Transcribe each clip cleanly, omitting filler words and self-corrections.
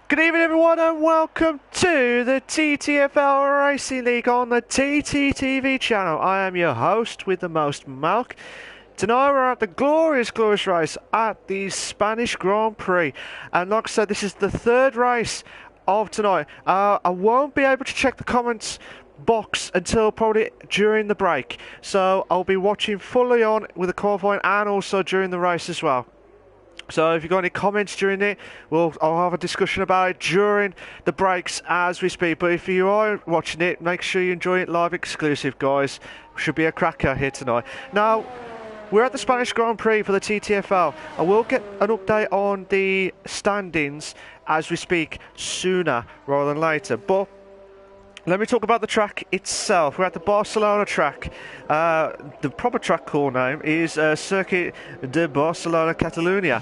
Good evening everyone and welcome to the TTFL Racing League on the TTTV channel. I am your host with the most, Malk. Tonight we're at the glorious race at the Spanish Grand Prix. And like I said, this is the third race of tonight. I won't be able to check the comments box until probably during the break. So I'll be watching fully on with the qualifying and also during the race as well. So if you've got any comments during it, I'll have a discussion about it during the breaks as we speak. But if you are watching it, make sure you enjoy it live exclusive, guys. Should be a cracker here tonight. Now, we're at the Spanish Grand Prix for the TTFL. I will get an update on the standings as we speak sooner rather than later. But let me talk about the track itself. We're at the Barcelona track. The proper track call name is Circuit de Barcelona, Catalunya.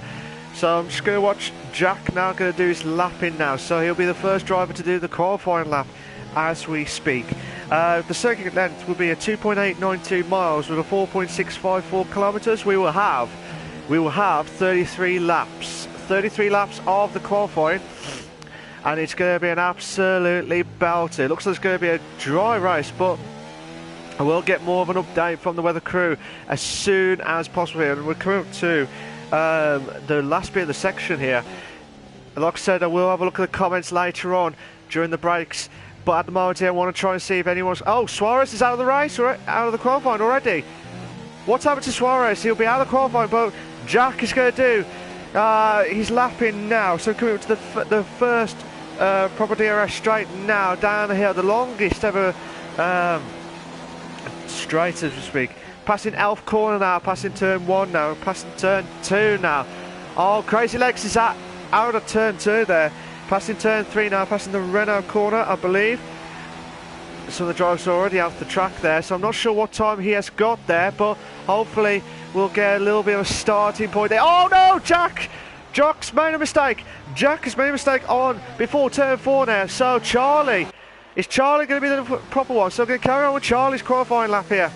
So I'm just going to watch Jack now going to do his lapping now. So he'll be the first driver to do the qualifying lap as we speak. The circuit length will be a 2.892 miles with a 4.654 kilometers. We will have 33 laps. 33 laps of the qualifying. And it's going to be an absolutely belter. It looks like it's going to be a dry race, but I will get more of an update from the weather crew as soon as possible here. And we're coming up to the last bit of the section here. Like I said, I will have a look at the comments later on during the breaks. But at the moment here, I want to try and see if anyone's... Oh, Suarez is out of the race, out of the qualifying already. What's happened to Suarez? He'll be out of the qualifying, but Jack is going to do... he's lapping now, so coming up to the first proper DRS straight now, down the hill, the longest ever straight as we speak. Passing Elf Corner now, passing turn 1 now, passing turn 2 now. Oh, Crazy Legs is out of turn 2 there. Passing turn 3 now, passing the Renault Corner, I believe. So the driver's already off the track there, so I'm not sure what time he has got there, but hopefully we'll get a little bit of a starting point there. Oh no, Jack's made a mistake. Jack has made a mistake on before turn 4 now. So is Charlie going to be the proper one? So I'm going to carry on with Charlie's qualifying lap here.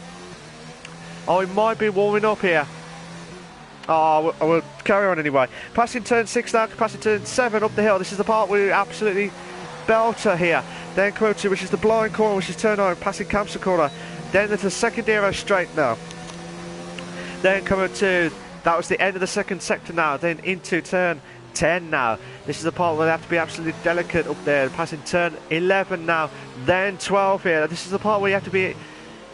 Oh, he might be warming up here. Oh, I will carry on anyway. Passing turn 6 now, passing turn 7 up the hill. This is the part where we absolutely belter here. Then come to, which is the blind corner, which is turn 9, passing Campster Corner. Then there's the second DRS straight now. Then coming to, that was the end of the second sector now, then into turn 10 now. This is the part where they have to be absolutely delicate up there, passing turn 11 now, then 12 here. This is the part where you have to be,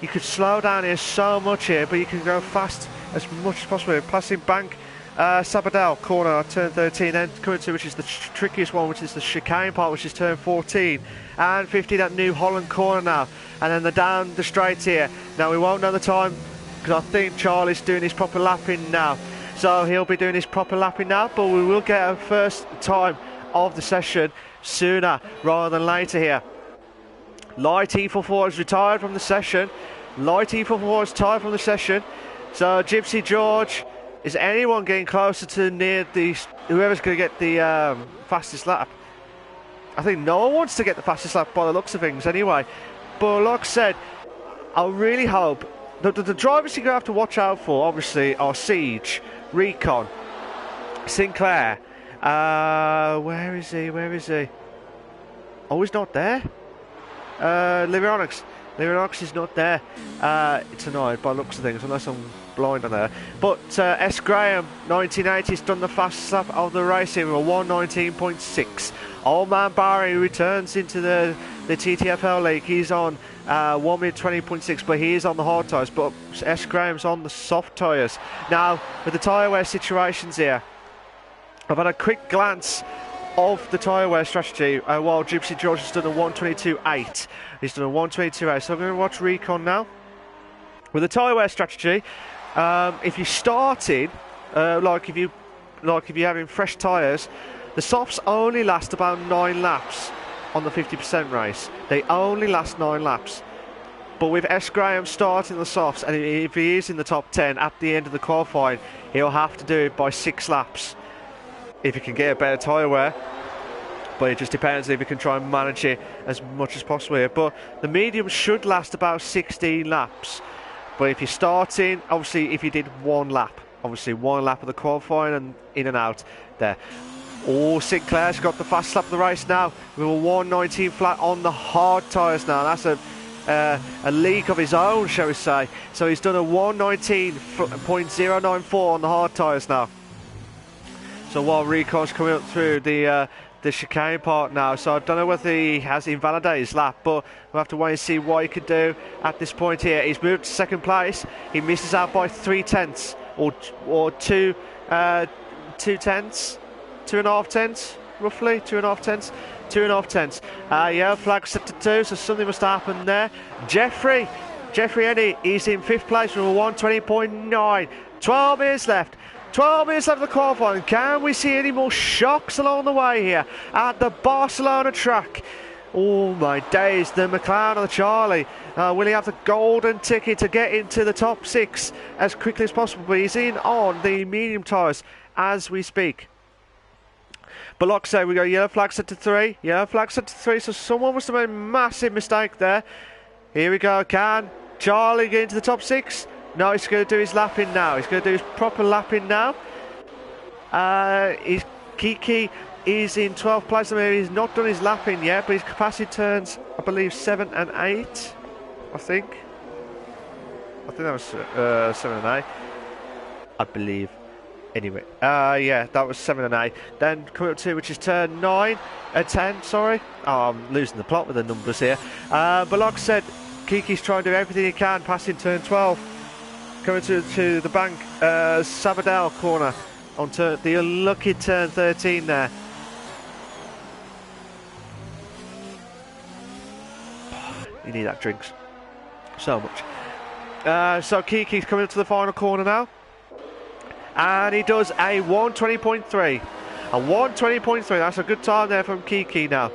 you could slow down here so much here, but you can go fast as much as possible. Passing Bank Sabadell corner, turn 13, then coming to, which is the trickiest one, which is the chicane part, which is turn 14, and 15 at New Holland corner now, and then down the straight here. Now we won't know the time, because I think Charlie's doing his proper lapping now. So he'll be doing his proper lapping now, but we will get a first time of the session sooner rather than later here. Light E44 is retired from the session. Light E44 is tired from the session. So Gypsy George, is anyone getting closer to near the... whoever's going to get the fastest lap? I think no one wants to get the fastest lap by the looks of things anyway. But like I said, I really hope... The drivers you're going to have to watch out for, obviously, are Siege, Recon, Sinclair. Where is he? Oh, he's not there. Livionics. Livionics is not there tonight by the looks of things, unless I'm blind on there. But S. Graham, 1980, has done the fastest lap of the race here with a 1:19.6. Old Man Barry returns into the TTFL league. He's on 1:20.6, but he is on the hard tyres. But S. Graham's on the soft tyres. Now, with the tyre wear situations here, I've had a quick glance of the tyre wear strategy while Gypsy George has done a 1:22.8. He's done a 1:22.8. So I'm going to watch Recon now. With the tyre wear strategy, if you started, like if you're having fresh tyres, the softs only last about 9 laps on the 50% race. They only last 9 laps. But with S. Graham starting the softs, and if he is in the top 10 at the end of the qualifying, he'll have to do it by 6 laps if he can get a better tyre wear. But it just depends if he can try and manage it as much as possible here. But the mediums should last about 16 laps. But if you're starting, obviously if you did 1 lap, obviously 1 lap of the qualifying and in and out there. Oh, Sinclair's got the fast lap of the race now with a 119 flat on the hard tyres now. That's a leak of his own, shall we say. So he's done a 119.094 on the hard tyres now. So while Rico's coming up through the chicane part now, so I don't know whether he has invalidated his lap, but we'll have to wait and see what he can do at this point here. He's moved to second place. He misses out by 3 tenths or 2 tenths. 2.5 tenths, roughly 2.5 tenths. 2.5 tenths. Yellow flag set to 2, so something must happen there. Jeffrey Eddy is in 5th place with a 120.9. 12 minutes left. 12 minutes left of the qualifying. Can we see any more shocks along the way here at the Barcelona track? Oh my days, the McLaren or the Charlie. Will he have the golden ticket to get into the top 6 as quickly as possible? But he's in on the medium tyres as we speak. But like I say, we got yellow flag set to 3. Yellow flag set to 3, so someone must have made a massive mistake there. Here we go. Can Charlie get into the top 6? No, he's going to do his lapping now. He's going to do his proper lapping now. Kiki is in 12th place. I mean, he's not done his lapping yet, but his capacity turns, I believe, 7 and 8. I think that was 7 and 8. I believe. Anyway, yeah, that was 7 and 8. Then coming up to, which is turn 9, 10, sorry. Oh, I'm losing the plot with the numbers here. But like I said, Kiki's trying to do everything he can, passing turn 12. Coming to the bank, Sabadell corner on the unlucky turn 13 there. You need that drinks so much. So Kiki's coming up to the final corner now. And he does a 120.3. A 120.3. That's a good time there from Kiki now.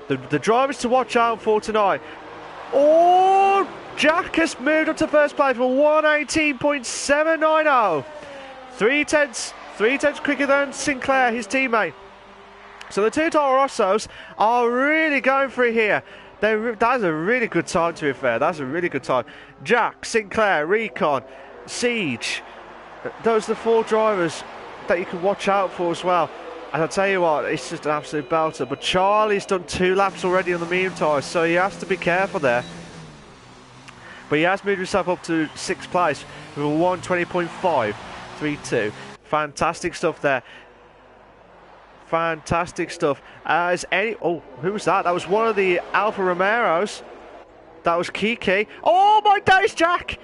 The drivers to watch out for tonight. Oh, Jack has moved up to first place for 118.790. 3 tenths quicker than Sinclair, his teammate. So the two Toro Rossos are really going for it here. That's a really good time, to be fair. That's a really good time. Jack, Sinclair, Recon, Siege. Those are the 4 drivers that you can watch out for as well. And I'll tell you what, it's just an absolute belter. But Charlie's done 2 laps already on the medium tyres, so he has to be careful there. But he has moved himself up to 6th place with a 120.532. Fantastic stuff there. Fantastic stuff. Oh, who was that? That was one of the Alfa Romeros. That was Kiki. Oh my days, Jack!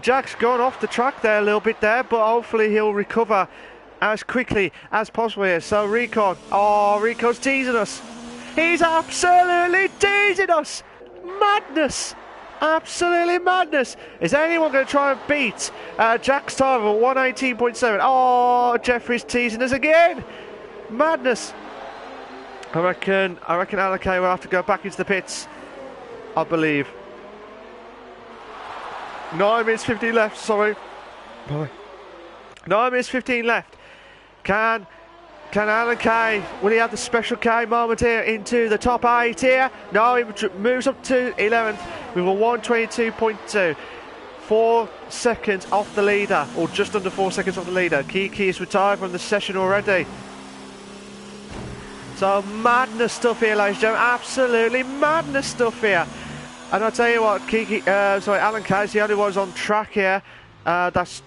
Jack's gone off the track there a little bit there, but hopefully he'll recover as quickly as possible here. So Recon, Recon's teasing us. He's absolutely teasing us. Madness. Absolutely madness. Is anyone going to try and beat Jack's time of 118.7? Oh, Jeffrey's teasing us again. Madness. I reckon Alakay will have to go back into the pits, I believe. 9 minutes 15 left, sorry. 9 minutes 15 left. Can Alan Kay, will he have the special K moment here into the top 8 here? No, he moves up to 11th with a 122.2. 4 seconds off the leader, or just under 4 seconds off the leader. Kiki is retired from the session already. So madness stuff here, ladies and gentlemen. Absolutely madness stuff here. And I'll tell you what, Alan Kay is the only one on track here. That's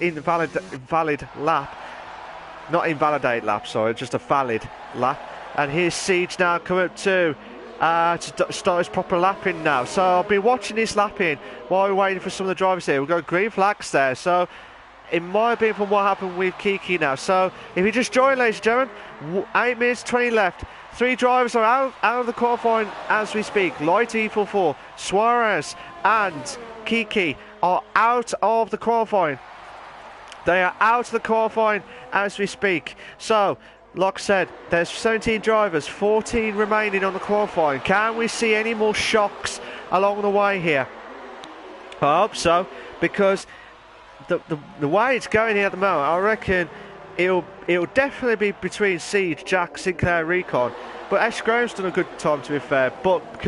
invalid lap. Not invalidate lap, sorry, just a valid lap. And here's Siege now coming up to start his proper lapping now. So I'll be watching this lapping while we're waiting for some of the drivers here. We've got green flags there, so it might have been from what happened with Kiki now. So if you just join, ladies and gentlemen, 8 minutes 20 left. 3 drivers are out of the qualifying as we speak. Light E44, Suarez and Kiki are out of the qualifying. They are out of the qualifying as we speak. So, like I said, there's 17 drivers, 14 remaining on the qualifying. Can we see any more shocks along the way here? I hope so, because the way it's going here at the moment, I reckon it'll definitely be between Siege, Jack, Sinclair, Recon. But Ash Graham's done a good time, to be fair. But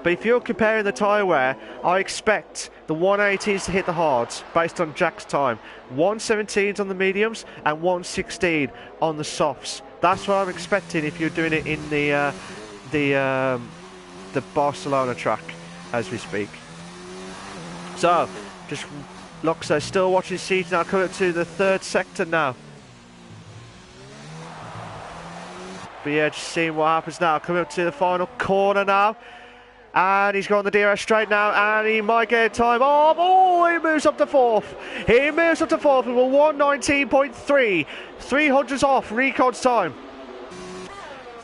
But if you're comparing the tyre wear, I expect the 180s to hit the hards based on Jack's time. 117s on the mediums and 116 on the softs. That's what I'm expecting if you're doing it in the Barcelona track as we speak. So, just like I say, still watching seats now, coming up to the third sector now. But yeah, just seeing what happens now. Coming up to the final corner now. And he's got on the DRS straight now, and he might get time off. Oh, he moves up to fourth. He moves up to fourth with a 119.3. 300s off Recon's time.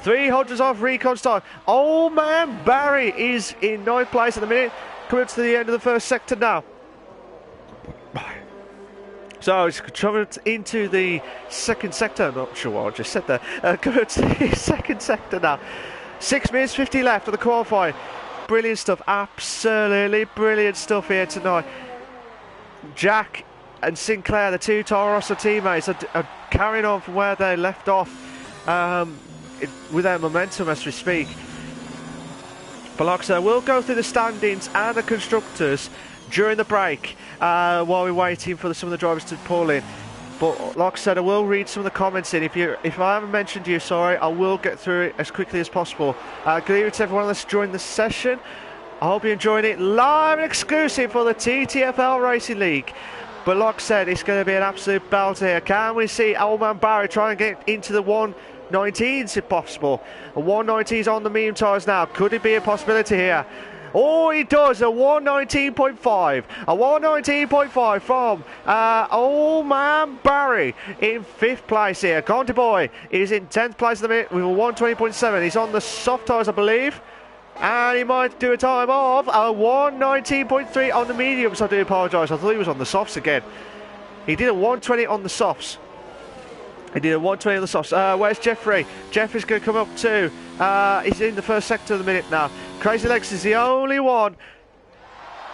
300s off Recon's time. Oh man, Barry is in ninth place at the minute. Coming up to the end of the first sector now. So it's coming into the second sector. I'm not sure what I just said there. Coming to the second sector now. 6 minutes 50 left of the qualifying. Brilliant stuff, absolutely brilliant stuff here tonight. Jack and Sinclair, the two Toro Rosso teammates, are carrying on from where they left off with their momentum as we speak. But like I said, we'll go through the standings and the constructors during the break while we're waiting for some of the drivers to pull in. But like I said, I will read some of the comments in. If I haven't mentioned you, sorry, I will get through it as quickly as possible. Good evening to everyone that's joined the session. I hope you're enjoying it. Live and exclusive for the TTFL Racing League. But like I said, it's going to be an absolute belter here. Can we see old man Barry try and get into the 119s if possible? A 119s on the medium tyres now. Could it be a possibility here? Oh, he does, a 119.5. A 119.5 from old man Barry in 5th place here. Conti Boy is in 10th place at the minute with a 120.7. He's on the soft tyres, I believe. And he might do a time of a 119.3 on the mediums. I do apologise, I thought he was on the softs again. He did a 120 on the softs. He did a 120 on the softs. Where's Jeffrey? Jeffrey's going to come up too. He's in the first sector of the minute now. Crazy Legs is the only one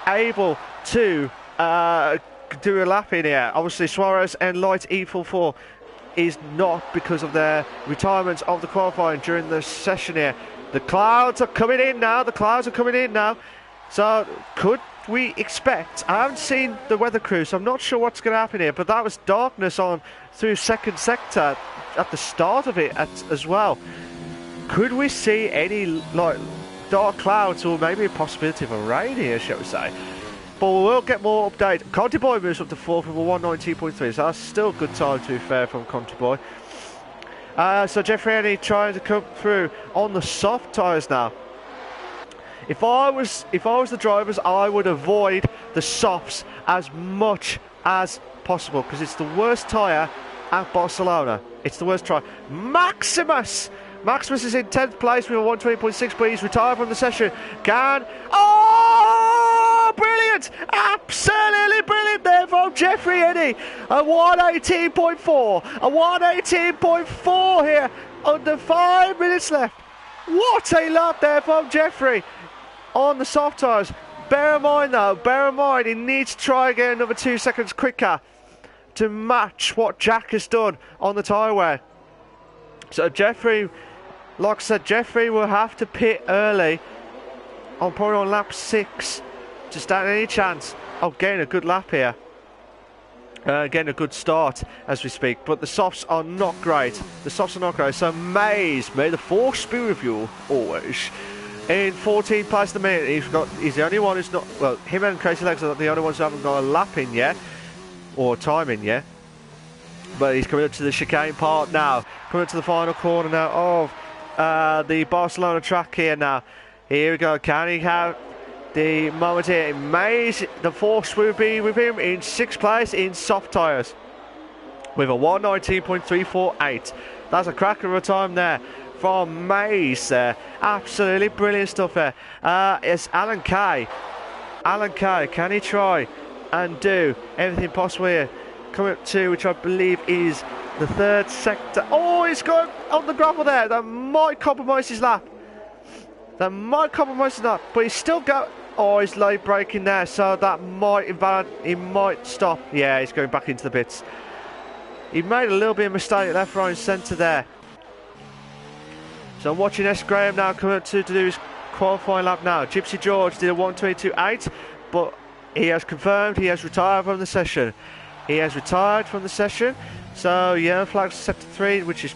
able to do a lap in here. Obviously, Suarez and Light E44 is not because of their retirements of the qualifying during the session here. The clouds are coming in now. The clouds are coming in now. So, could we expect... I haven't seen the weather crew, so I'm not sure what's going to happen here. But that was darkness on through second sector at the start of it as well. Could we see any like dark clouds or maybe a possibility of a rain here, shall we say? But we'll get more update. Conti Boy moves up to 4th with a 119.3, so that's still a good time to be fair from Conti Boy. So Jeffrey Annie trying to come through on the soft tyres now. If I was the drivers, I would avoid the softs as much as possible because it's the worst tyre at Barcelona. It's the worst try. Maximus is in 10th place with a 120.6, but he's retired from the session. Oh, brilliant! Absolutely brilliant there from Jeffrey Eddy. A 118.4. A 118.4 here. Under 5 minutes left. What a lap there from Jeffrey on the soft tyres. Bear in mind, he needs to try and get another 2 seconds quicker to match what Jack has done on the tyre wear. So Jeffrey, like I said, Jeffrey will have to pit early probably on lap 6 to stand any chance of getting a good lap here. Getting a good start as we speak, but the softs are not great. So may the force be with you always. In 14th place at the minute, he's the only one who's not, well, him and Crazy Legs are the only ones who haven't got a lap in yet, or time in yet. But he's coming up to the chicane part now, coming up to the final corner now of the Barcelona track here now. Here we go, can he have the moment here? The force will be with him in 6th place in soft tyres with a 119.348. That's a cracker of a time there from Mays there. Absolutely brilliant stuff there. It's Alan Kay. Can he try and do everything possible here? Coming up to, which I believe is the 3rd sector. Oh, he's going on the gravel there. That might compromise his lap. But he's still got... Oh, he's late braking there, so that might invalid. He might stop. Yeah, he's going back into the pits. He made a little bit of mistake left, right and centre there. So I'm watching S. Graham now coming up to do his qualifying lap now. Gypsy George did a 1:22.8, but he has confirmed he has retired from the session. He has retired from the session, so yellow flag sector 3, which is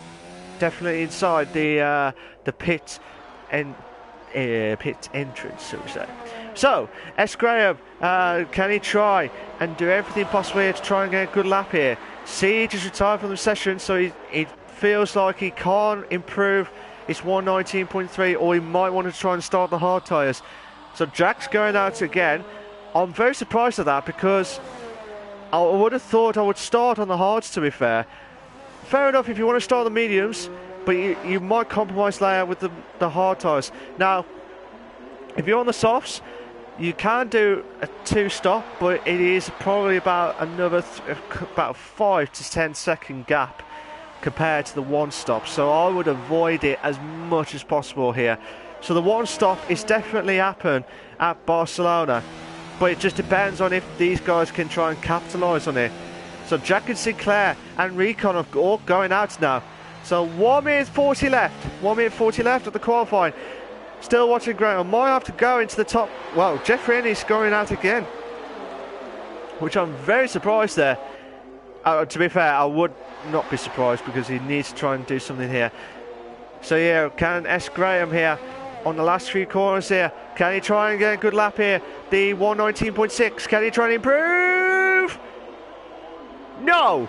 definitely inside the pit entrance, so to say. So, S. Graham, can he try and do everything possible here to try and get a good lap here? Siege is retired from the session, so he feels like he can't improve his 119.3, or he might want to try and start the hard tyres. So Jack's going out again. I'm very surprised at that, because I would have thought I would start on the hards, to be fair. Fair enough if you want to start the mediums, but you might compromise layout with the hard tyres. Now, if you're on the softs, you can do a 2-stop, but it is probably about about a 5 to 10 second gap compared to the 1-stop. So I would avoid it as much as possible here. So the 1-stop is definitely happen at Barcelona, but it just depends on if these guys can try and capitalise on it. So Jack and Sinclair and Recon are all going out now. So 1 minute 40 left. 1 minute 40 left at the qualifying. Still watching Graham. Might have to go into the top. Well, Jeffrey Ennis going out again, which I'm very surprised there. To be fair, I would not be surprised, because he needs to try and do something here. So yeah, can S. Graham here on the last few corners here, can he try and get a good lap here? The 119.6, can he try and improve? No!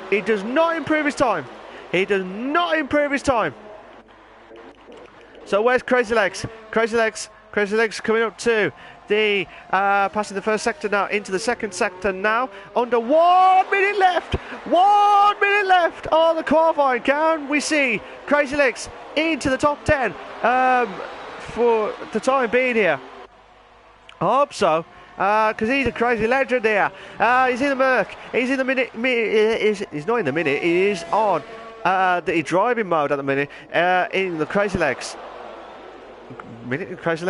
He does not improve his time. He does not improve his time. So where's Crazy Legs? Crazy Legs coming up to the passing the first sector now into the second sector now. Under 1 minute left. 1 minute left on the qualifying. Can we see Crazy Legs into the top 10 for the time being here? I hope so, because he's a crazy legend here. He's in the Merc. He's in the minute. He's not in the minute. He is on the driving mode at the minute in the Crazy Legs. Crazy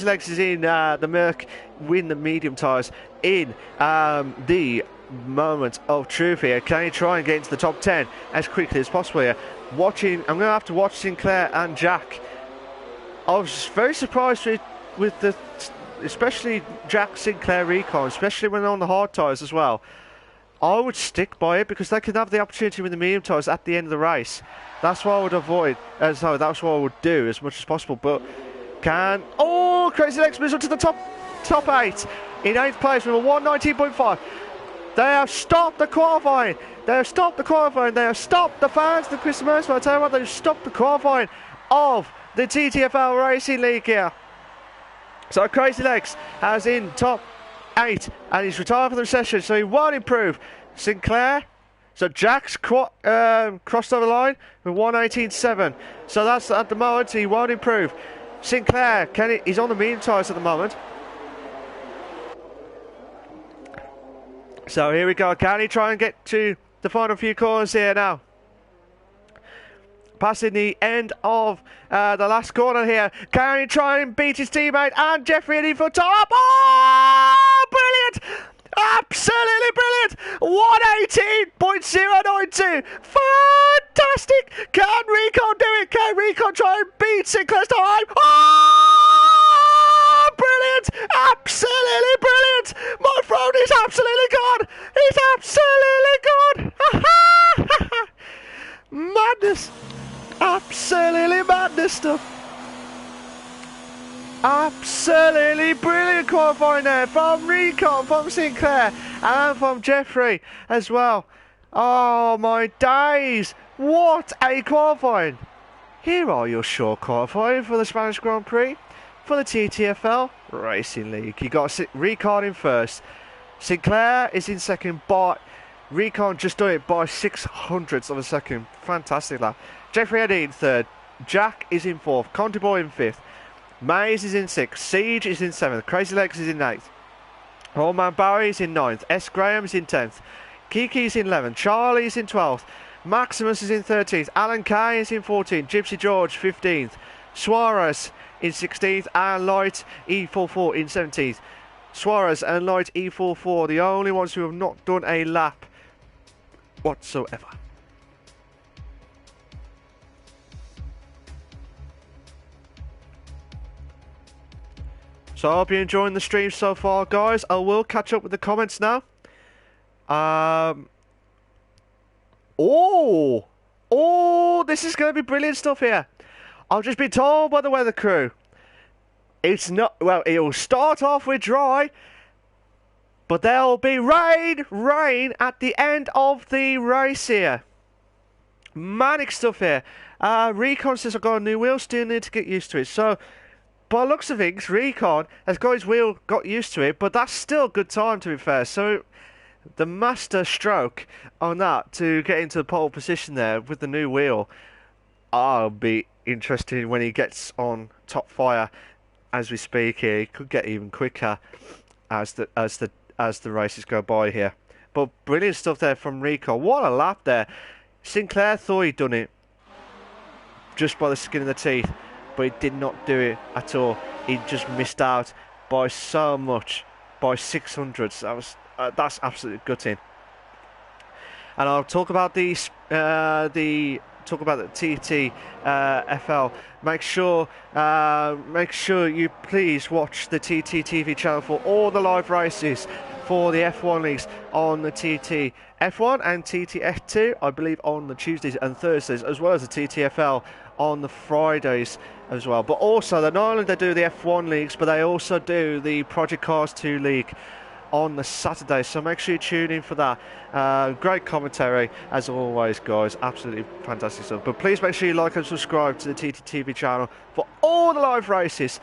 Legs is in the Merc, win the medium tyres in the moment of truth here. Can he try and get into the top 10 as quickly as possible here? I'm going to have to watch Sinclair and Jack. I was very surprised with the, especially Jack, Sinclair, Recon, especially when they're on the hard tyres as well. I would stick by it, because they can have the opportunity with the medium tyres at the end of the race. That's what I would avoid. That's what I would do as much as possible. But Crazy Legs moves up to the top 8 in 8th place with a 119.5. They have stopped the qualifying. They have stopped the fans, the Chris Mercer. I tell you what, they've stopped the qualifying of the TTFL Racing League here. So Crazy Legs has in top 8, and he's retired from the session, so he won't improve. Sinclair. So Jack's crossed over the line with 118.7. So that's at the moment, he won't improve. Sinclair, he's on the medium tyres at the moment. So here we go. Can he try and get to the final few corners here now? Passing the end of the last corner here. Can he try and beat his teammate and Jeffrey in for top? Oh, brilliant! Absolutely brilliant! 118.092. Fantastic! Can Recon do it? Can Recon try and beat Sinclair's time? Oh, brilliant! Absolutely brilliant! My phone is absolutely gone! He's absolutely gone! Madness! Absolutely madness stuff! Absolutely brilliant qualifying there from Recon, from Sinclair, and from Jeffrey as well. Oh my days! What a qualifying! Here are your short qualifying for the Spanish Grand Prix for the TTFL Racing League. You got Recon in first. Sinclair is in second, but Recon just done it by 600ths of a second. Fantastic lap. Jeffrey Eddy in third. Jack is in fourth. Conti Boy in fifth. Maze is in 6th, Siege is in 7th, Crazy Legs is in 8th, Old Man Barry is in 9th, S. Graham is in 10th, Kiki is in 11th, Charlie is in 12th, Maximus is in 13th, Alan Kay is in 14th, Gypsy George 15th, Suarez in 16th, and Light E44 in 17th. Suarez and Light E44, the only ones who have not done a lap whatsoever. So I hope you're enjoying the stream so far, guys. I will catch up with the comments now. Oh, this is going to be brilliant stuff here. I've just been told by the weather crew. It's not, well, it'll start off with dry, but there'll be rain at the end of the race here. Manic stuff here. Recon says I've got a new wheel, still need to get used to it. So, by the looks of things, Recon has got his wheel, got used to it, but that's still good time to be fair. So, the master stroke on that to get into the pole position there with the new wheel, I'll be interested when he gets on top fire as we speak here. He could get even quicker as the races go by here. But brilliant stuff there from Recon. What a lap there. Sinclair thought he'd done it just by the skin of the teeth, but he did not do it at all. He just missed out by so much, by 600s. That's absolutely gutting. And I'll talk about the TTFL. Make sure you please watch the TTTV channel for all the live races for the F1 leagues on the TT F1 and TT F2, I believe, on the Tuesdays and Thursdays, as well as the TTFL on the Fridays as well. But also, not only they do the F1 leagues, but they also do the Project Cars 2 league on the Saturday, so make sure you tune in for that. Great commentary as always, guys. Absolutely fantastic stuff. But please make sure you like and subscribe to the TTTV channel for all the live races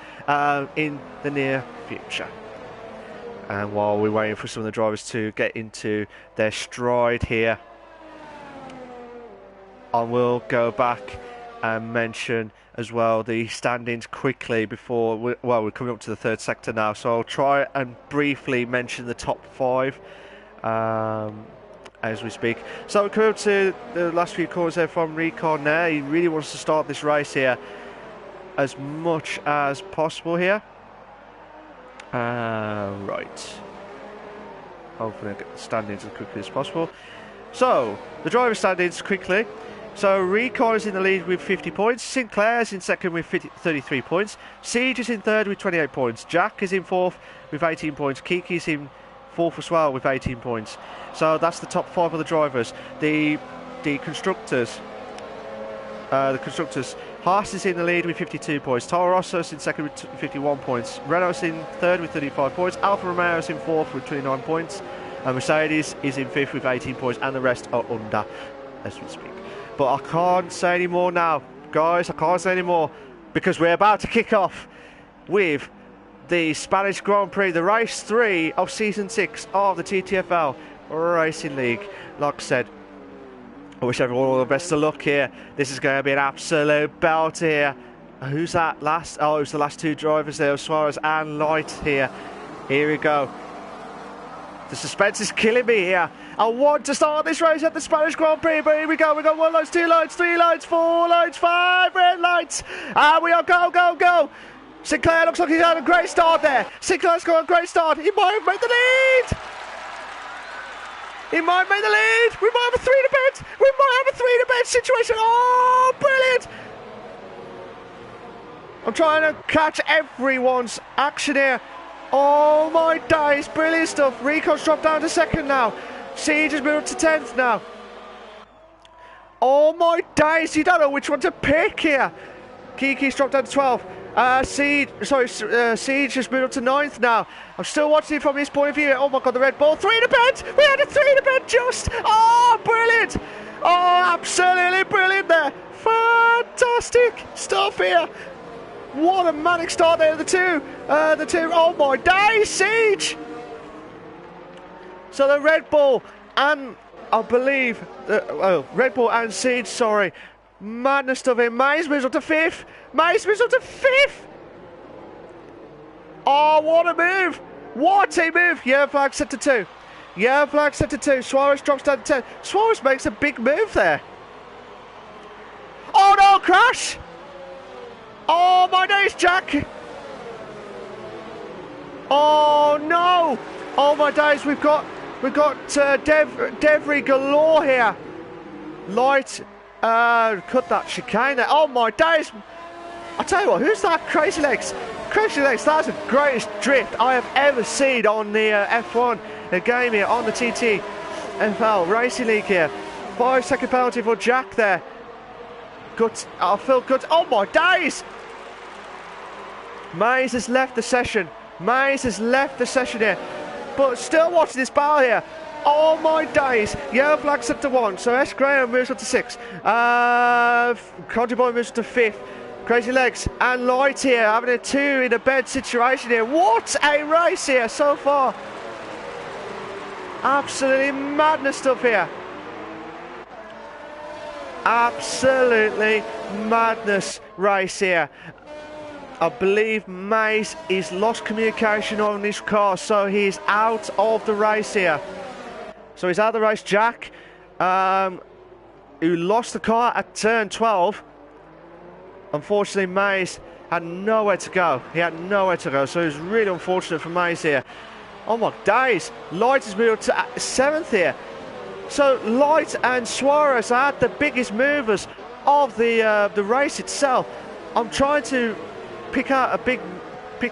in the near future. And while we're waiting for some of the drivers to get into their stride here, I will go back and mention as well the standings quickly before we're coming up to the third sector now, so I'll try and briefly mention the top 5 as we speak. So we're coming up to the last few corners there from Recon there. He really wants to start this race here as much as possible here. Right, hopefully I'll get the standings as quickly as possible. So the driver standings quickly. So Recon is in the lead with 50 points, Sinclair is in second with 33 points, Siege is in third with 28 points, Jack is in fourth with 18 points, Kiki's in fourth as well with 18 points. So that's the top 5 of the drivers. The constructors, Haas is in the lead with 52 points, Toro Rosso is in second with 51 points, Renault's in third with 35 points, Alfa Romeo is in fourth with 29 points, and Mercedes is in fifth with 18 points, and the rest are under as we speak. But I can't say any more now, guys. I can't say any more because we're about to kick off with the Spanish Grand Prix, the race 3 of season 6 of the TTFL Racing League. Like I said, I wish everyone all the best of luck here. This is going to be an absolute belt here. Who's that last? Oh, it was the last 2 drivers there, Suarez and Light here. Here we go. The suspense is killing me here. I want to start this race at the Spanish Grand Prix, but here we go. We got 1 light, 2 lights, 3 lights, 4 lights, 5 red lights. And we are go. Sinclair looks like he's had a great start there. Sinclair's got a great start. He might have made the lead. We might have a 3 to bed. We might have a 3 to bed situation. Oh, brilliant. I'm trying to catch everyone's action here. Oh my days, brilliant stuff. Recon's dropped down to second now. Siege has moved up to 10th now. Oh my days, you don't know which one to pick here. Kiki's dropped down to 12th. Siege has moved up to 9th now. I'm still watching it from his point of view. Oh my god, the Red Bull. 3 to bed. We had a 3 to bed just. Oh, brilliant. Oh, absolutely brilliant there. Fantastic stuff here. What a manic start there, the two, oh my days, Siege! So the Red Bull and, I believe, Red Bull and Siege, sorry. Madness stuff here. Mays moves up to 5th. Oh, what a move. What a move. Yeah, flag set to 2. Suarez drops down to 10. Suarez makes a big move there. Oh no, crash! Oh my days, Jack! Oh no! Oh my days, we've got Devry galore here. Light, cut that chicane there. Oh my days! I tell you what, who's that? Crazy Legs. Crazy Legs, that's the greatest drift I have ever seen on the F1 game here, on the TTFL Racing League here. 5-second penalty for Jack there. Good, I feel good. Oh my days! Mays has left the session. Mays has left the session here. But still watching this battle here. Oh my days! Yellow flag's up to 1, so S. Graham moves up to 6. Country Boy moves up to 5th. Crazy Legs and Light here, having a 2 in a bed situation here. What a race here so far! Absolutely madness stuff here. Absolutely madness race here. I believe Mays is lost communication on this car, so he's out of the race here. So he's out of the race. Jack, who lost the car at turn 12. Unfortunately, Mays had nowhere to go. He had nowhere to go, so it was really unfortunate for Mays here. Oh my days! Light has moved to 7th here. So Light and Suarez are the biggest movers of the race itself. I'm trying to pick out a big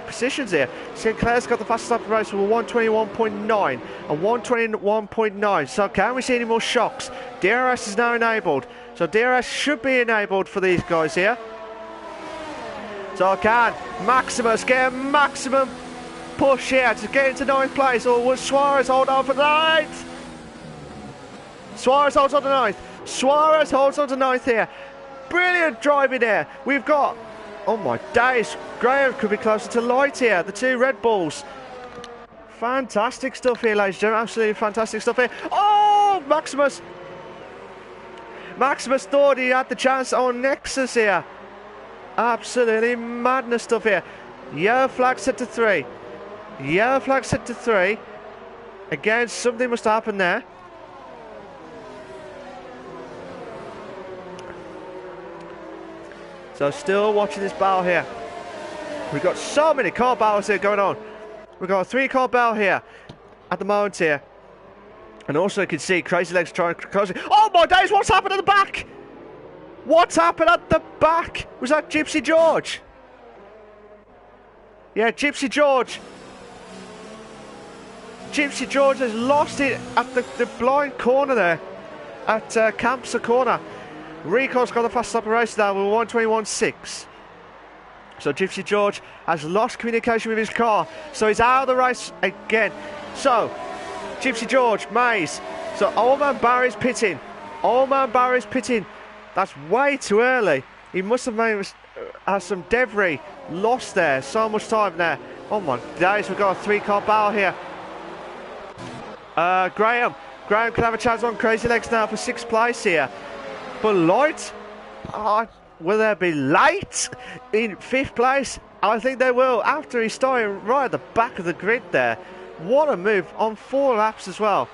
positions here. Sinclair's got the fastest lap of the race with a 121.9 and 121.9. So can we see any more shocks? DRS is now enabled. So DRS should be enabled for these guys here. So can Maximus get a maximum push here to get into 9th place, or will Suarez hold on for the 9th? Suarez holds on to 9th. Suarez holds on to 9th here. Brilliant driving there. We've got, oh my days, Graham could be closer to Light here. The 2 Red Bulls. Fantastic stuff here, ladies and gentlemen. Absolutely fantastic stuff here. Oh, Maximus. Maximus thought he had the chance on Nexus here. Absolutely madness stuff here. Yellow flag set to 3. Yellow flag set to 3. Again, something must happen there. So still watching this battle here. We've got so many car battles here going on. We've got a 3-car battle here at the moment here. And also you can see Crazy Legs trying to close it. Oh my days, what's happened at the back? What's happened at the back? Was that Gypsy George? Yeah, Gypsy George. Gypsy George has lost it at the blind corner there. At Campsa corner. Rico's got the fastest lap of the race now with 121.6. So Gypsy George has lost communication with his car. So he's out of the race again. So, Gypsy George, Mays. So Old Man Barry's pitting. Old Man Barry's pitting. That's way too early. He must have made some debris lost there. So much time there. Oh my days, we've got a 3-car battle here. Graham can have a chance on Crazy Legs now for 6th place here. But Light, will there be Light in 5th place? I think they will, after he started right at the back of the grid there. What a move on 4 laps as well.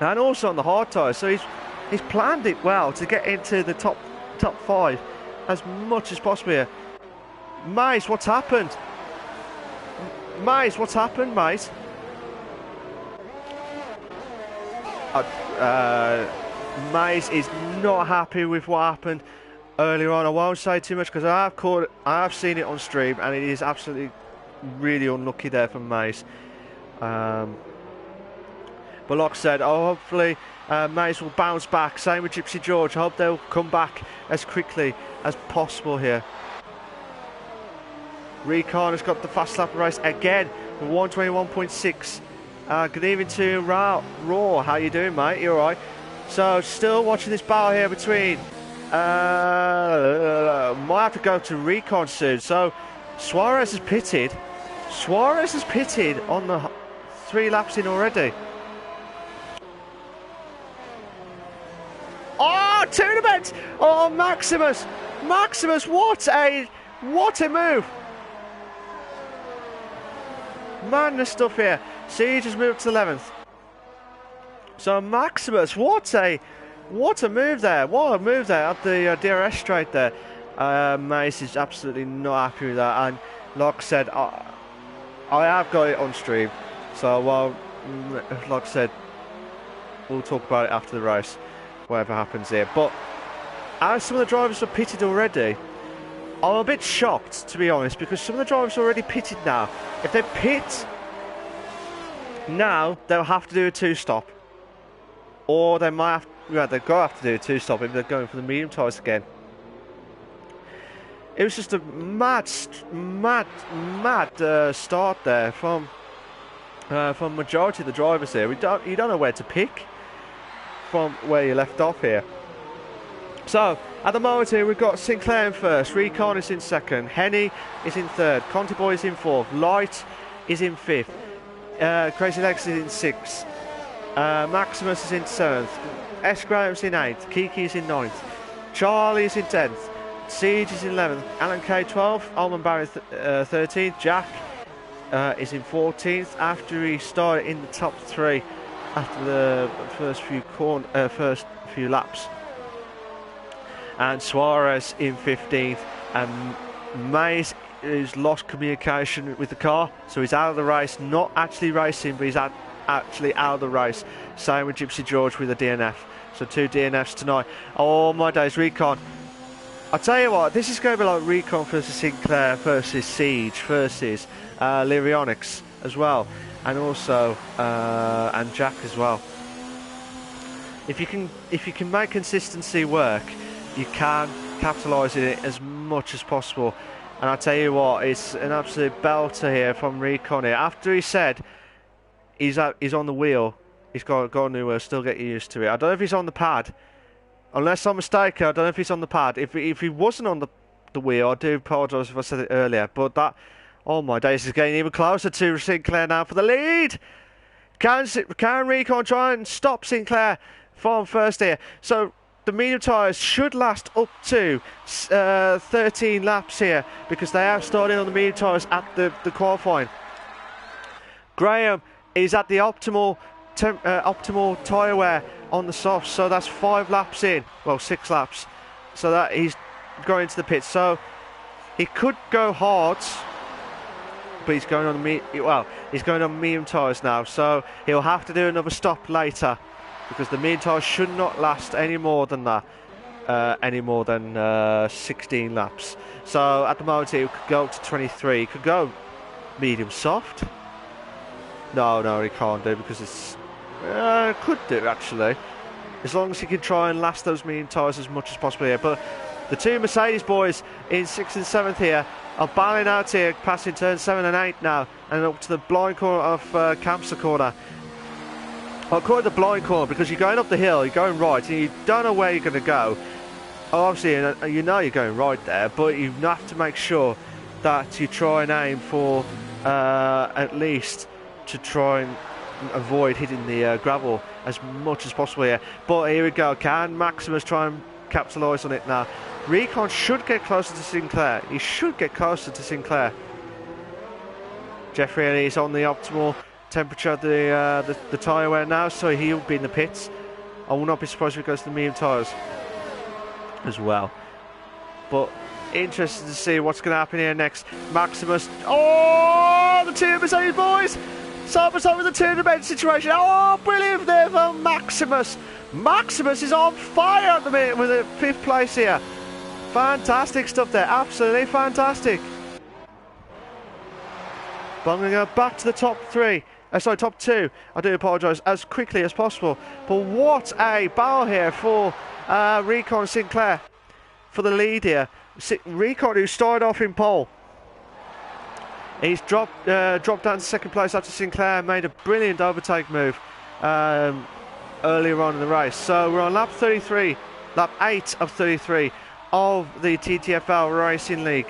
And also on the hard tyres, so he's planned it well to get into the top 5 as much as possible here. Mays, what's happened? Mays, what's happened, Mays? Mays is not happy with what happened earlier on. I won't say too much because I have seen it on stream, and it is absolutely really unlucky there from Mays. But like I said, hopefully Mays will bounce back. Same with Gypsy George. I hope they'll come back as quickly as possible here. Recon has got the fast lap race again with 121.6. Good evening to Raw. How you doing, mate? You alright? So still watching this battle here between might have to go to Recon soon. So Suarez has pitted. Suarez has pitted on the 3 laps in already. Oh, tournament! Oh, Maximus! Maximus, what a move! Madness stuff here. Siege has moved to 11th. So Maximus, what a move there! What a move there at the DRS straight there. Mace is absolutely not happy with that, and like I said, I have got it on stream. So like I said, we'll talk about it after the race, whatever happens here. But as some of the drivers are pitted already, I'm a bit shocked, to be honest, because some of the drivers are already pitted now. If they pit now, they'll have to do a 2-stop. Or they might have, they're going to have to do a 2-stop if they're going for the medium tyres again. It was just a mad start there from majority of the drivers here. You don't know where to pick from where you left off here. So, at the moment here, we've got Sinclair in first, Recon is in second, Henny is in third, Conti Boy is in fourth, Light is in fifth, Crazy Legs is in sixth, Maximus is in seventh, S. Graham's in eighth, Kiki is in ninth, Charlie is in 10th, Siege is in 11th, Alan K 12th, Alman Barry 13th, Jack is in 14th after he started in the top 3 after the first few laps. And Suarez in 15th, and Mays has lost communication with the car, so he's out of the race, not actually racing, but he's actually out of the race. Same with Gypsy George with a DNF. So 2 DNFs tonight. Oh my days, Recon. I'll tell you what, this is going to be like Recon versus Sinclair versus Siege versus Lyrionics as well, and also and Jack as well. If you can make consistency work, you can capitalise in it as much as possible. And I tell you what, it's an absolute belter here from Recon here. After he said he's on the wheel, he's got to still get used to it. I don't know if he's on the pad. Unless I'm mistaken, I don't know if he's on the pad. If he wasn't on the wheel, I do apologise if I said it earlier. But that, oh my days, is getting even closer to Sinclair now for the lead. Can Recon try and stop Sinclair from first here? So the medium tyres should last up to 13 laps here, because they have started on the medium tyres at the qualifying. Graham is at the optimal tyre wear on the soft, so that's 5 laps in, well 6 laps, so that he's going into the pits. So he could go hard, but he's going on medium tyres now, so he'll have to do another stop later, because the medium tyres should not last any more than that, 16 laps. So at the moment he could go to 23. He could go medium soft. No, he can't do, because it's could do actually, as long as he can try and last those medium tyres as much as possible here. But the 2 Mercedes boys in 6th and 7th here are battling out here, passing turns 7 and 8 now, and up to the blind corner of Campster corner. I'll call it the blind corner because you're going up the hill, you're going right, and you don't know where you're going to go. Obviously, you know you're going right there, but you have to make sure that you try and aim for at least to try and avoid hitting the gravel as much as possible here. But here we go, can Maximus try and capitalise on it now? Recon should get closer to Sinclair. He should get closer to Sinclair. Jeffrey is on the optimal temperature of the tyre wear now, so he'll be in the pits. I will not be surprised if he goes to the medium tyres as well. But interested to see what's going to happen here next. Maximus, oh, the 2 Mercedes boys! Side by side with the 2 situation. Oh, brilliant there for Maximus. Maximus is on fire at the minute with a 5th place here. Fantastic stuff there, absolutely fantastic. But I'm going to go back to the top 3. Top 2. I do apologise, as quickly as possible. But what a battle here for Recon Sinclair for the lead here. Recon, who started off in pole, he's dropped down to 2nd place after Sinclair made a brilliant overtake move earlier on in the race. So we're on lap 33, lap 8 of 33 of the TTFL Racing League.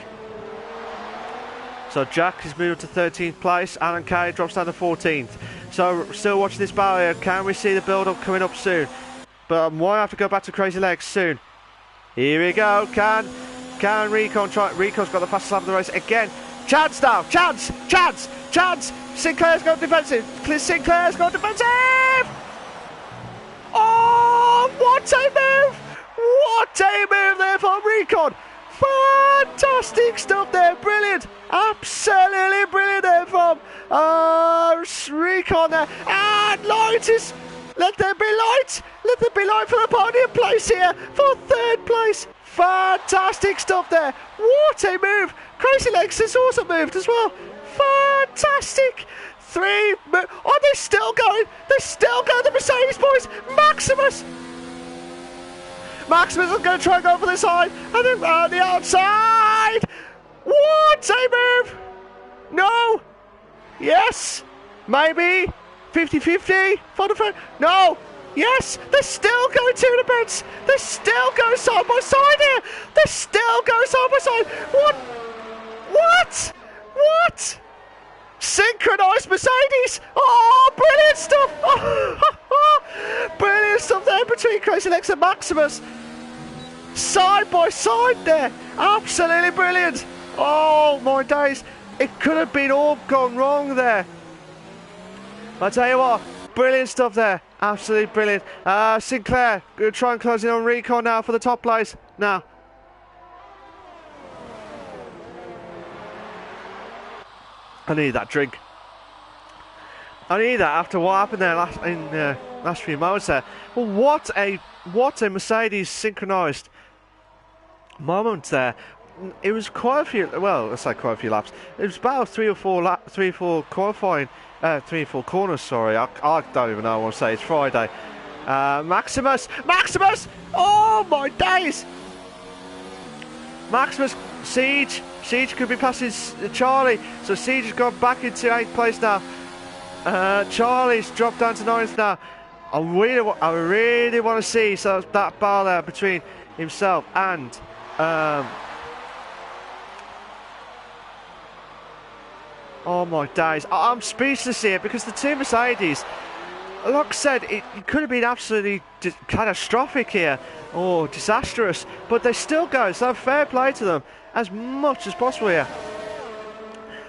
So Jack is moved to 13th place, Alan Kay drops down to 14th. So still watching this battle here. Can we see the build-up coming up soon? But I might have to go back to Crazy Legs soon. Here we go, can Recon try? Recon's got the fastest lap of the race again. Chance now, chance! Sinclair's got defensive, Sinclair's got defensive! Oh, what a move! What a move there from Recon! Fantastic stuff there, brilliant! Absolutely brilliant there from Recon there. And light is, let there be light for the podium place here for 3rd place. Fantastic stuff there. What a move. Crazy Legs has also moved as well. Fantastic. Oh, they're still going. They're still going, the Mercedes boys. Maximus is going to try and go for the side. And then round the outside. What a move. No. Yes. Maybe. 50-50 for the front. No. Yes. They're still going to the beds. They're still going side by side here. They're still going side by side. What? Synchronised Mercedes! Oh, brilliant stuff! Oh, brilliant stuff there between Crazy Legs and Maximus. Side by side there. Absolutely brilliant. Oh, my days. It could have been all gone wrong there. I tell you what, brilliant stuff there. Absolutely brilliant. Sinclair, going to try and close in on Recon now for the top place. Now. I need that drink. I need that after what happened there last few moments there. Well, what a Mercedes synchronised moment there. It was quite a few. Well, let's say quite a few laps. It was about three or four qualifying, 3 or 4 corners. Sorry, I don't even know what I want to say. It's Friday. Maximus. Oh my days. Maximus. Siege could be passing Charlie, so Siege has gone back into 8th place now. Charlie's dropped down to 9th now. I really want to see that battle there between himself and oh my days, I'm speechless here because the two Mercedes, like I said, it could have been absolutely catastrophic here or disastrous, but they still go, so fair play to them as much as possible here.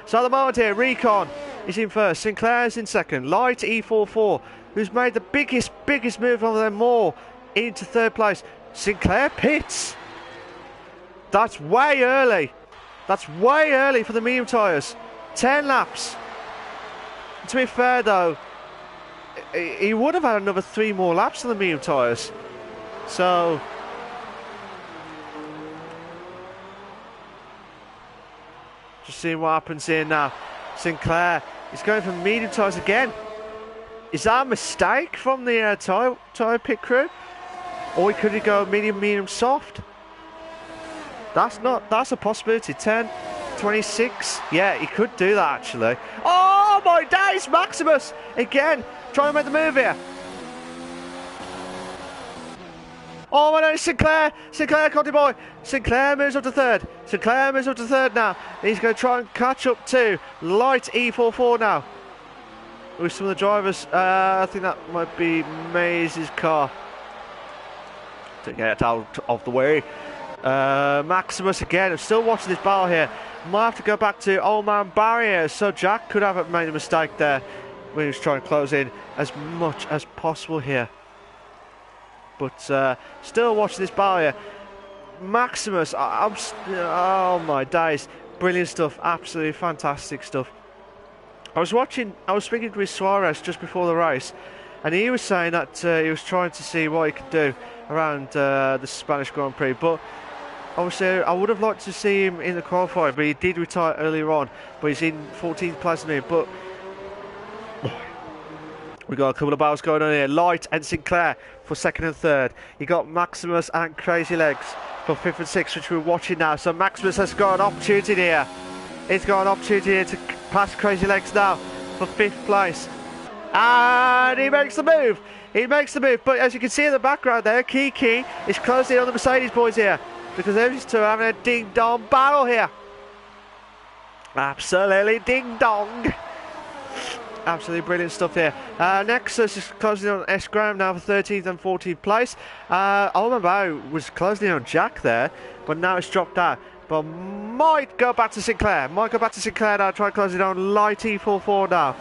So at the moment here, Recon is in first, Sinclair's in second, Light E44, who's made the biggest move of them all into 3rd place. Sinclair pits. That's way early. That's way early for the medium tyres. 10 laps. To be fair though, he would have had another 3 more laps on the medium tyres. So just seeing what happens here now. Sinclair is going for medium tyres again. Is that a mistake from the tyre pit crew? Or could he go medium soft? That's a possibility. 10, 26. Yeah, he could do that actually. Oh my days, Maximus again trying to make the move here. Oh my days, Sinclair, Conti boy. Sinclair moves up to 3rd. Now. He's going to try and catch up to Light E44 now. With some of the drivers, I think that might be Maze's car. To get out of the way. Maximus again. I'm still watching this battle here. Might have to go back to old man Barrier. So Jack could have made a mistake there when he was trying to close in as much as possible here. But still watching this battle here. Maximus, oh my days, brilliant stuff, absolutely fantastic stuff. I was speaking with Suarez just before the race, and he was saying that he was trying to see what he could do around the Spanish Grand Prix, but obviously I would have liked to see him in the qualifying, but he did retire earlier on, but he's in 14th place now. But we've got a couple of battles going on here. Light and Sinclair for 2nd and 3rd. You got Maximus and Crazy Legs for 5th and 6th, which we're watching now. So Maximus has got an opportunity here. He's got an opportunity here to pass Crazy Legs now for 5th place. And he makes the move. But as you can see in the background there, Kiki is closing in on the Mercedes boys here, because those two are having a ding-dong battle here. Absolutely ding-dong. Absolutely brilliant stuff here. Nexus is closing on S. Graham now for 13th and 14th place. Olmabao was closing on Jack there, but now it's dropped out. But might go back to Sinclair. Now, try and close it on Light E44 now.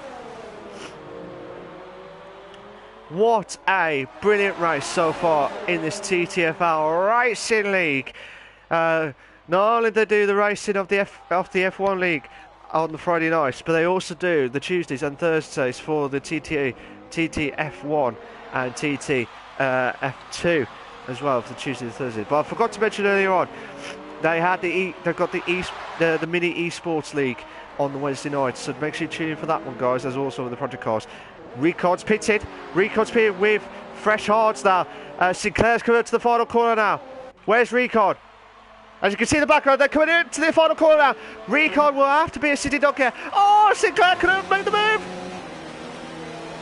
What a brilliant race so far in this TTFL Racing League. Not only do they do the racing of the F1 League on the Friday nights, but they also do the Tuesdays and Thursdays for the TT F1 and TT F2. as well for the Tuesday and Thursday. But I forgot to mention earlier on, they've got the mini esports league on the Wednesday night, so make sure you tune in for that one, guys. There's also the project cars. Record's pitted with fresh hards now. Sinclair's coming up to the final corner now. Where's Record? As you can see in the background, they're coming into the final corner now. Record will have to be a city dog here. Oh, Sinclair couldn't make the move.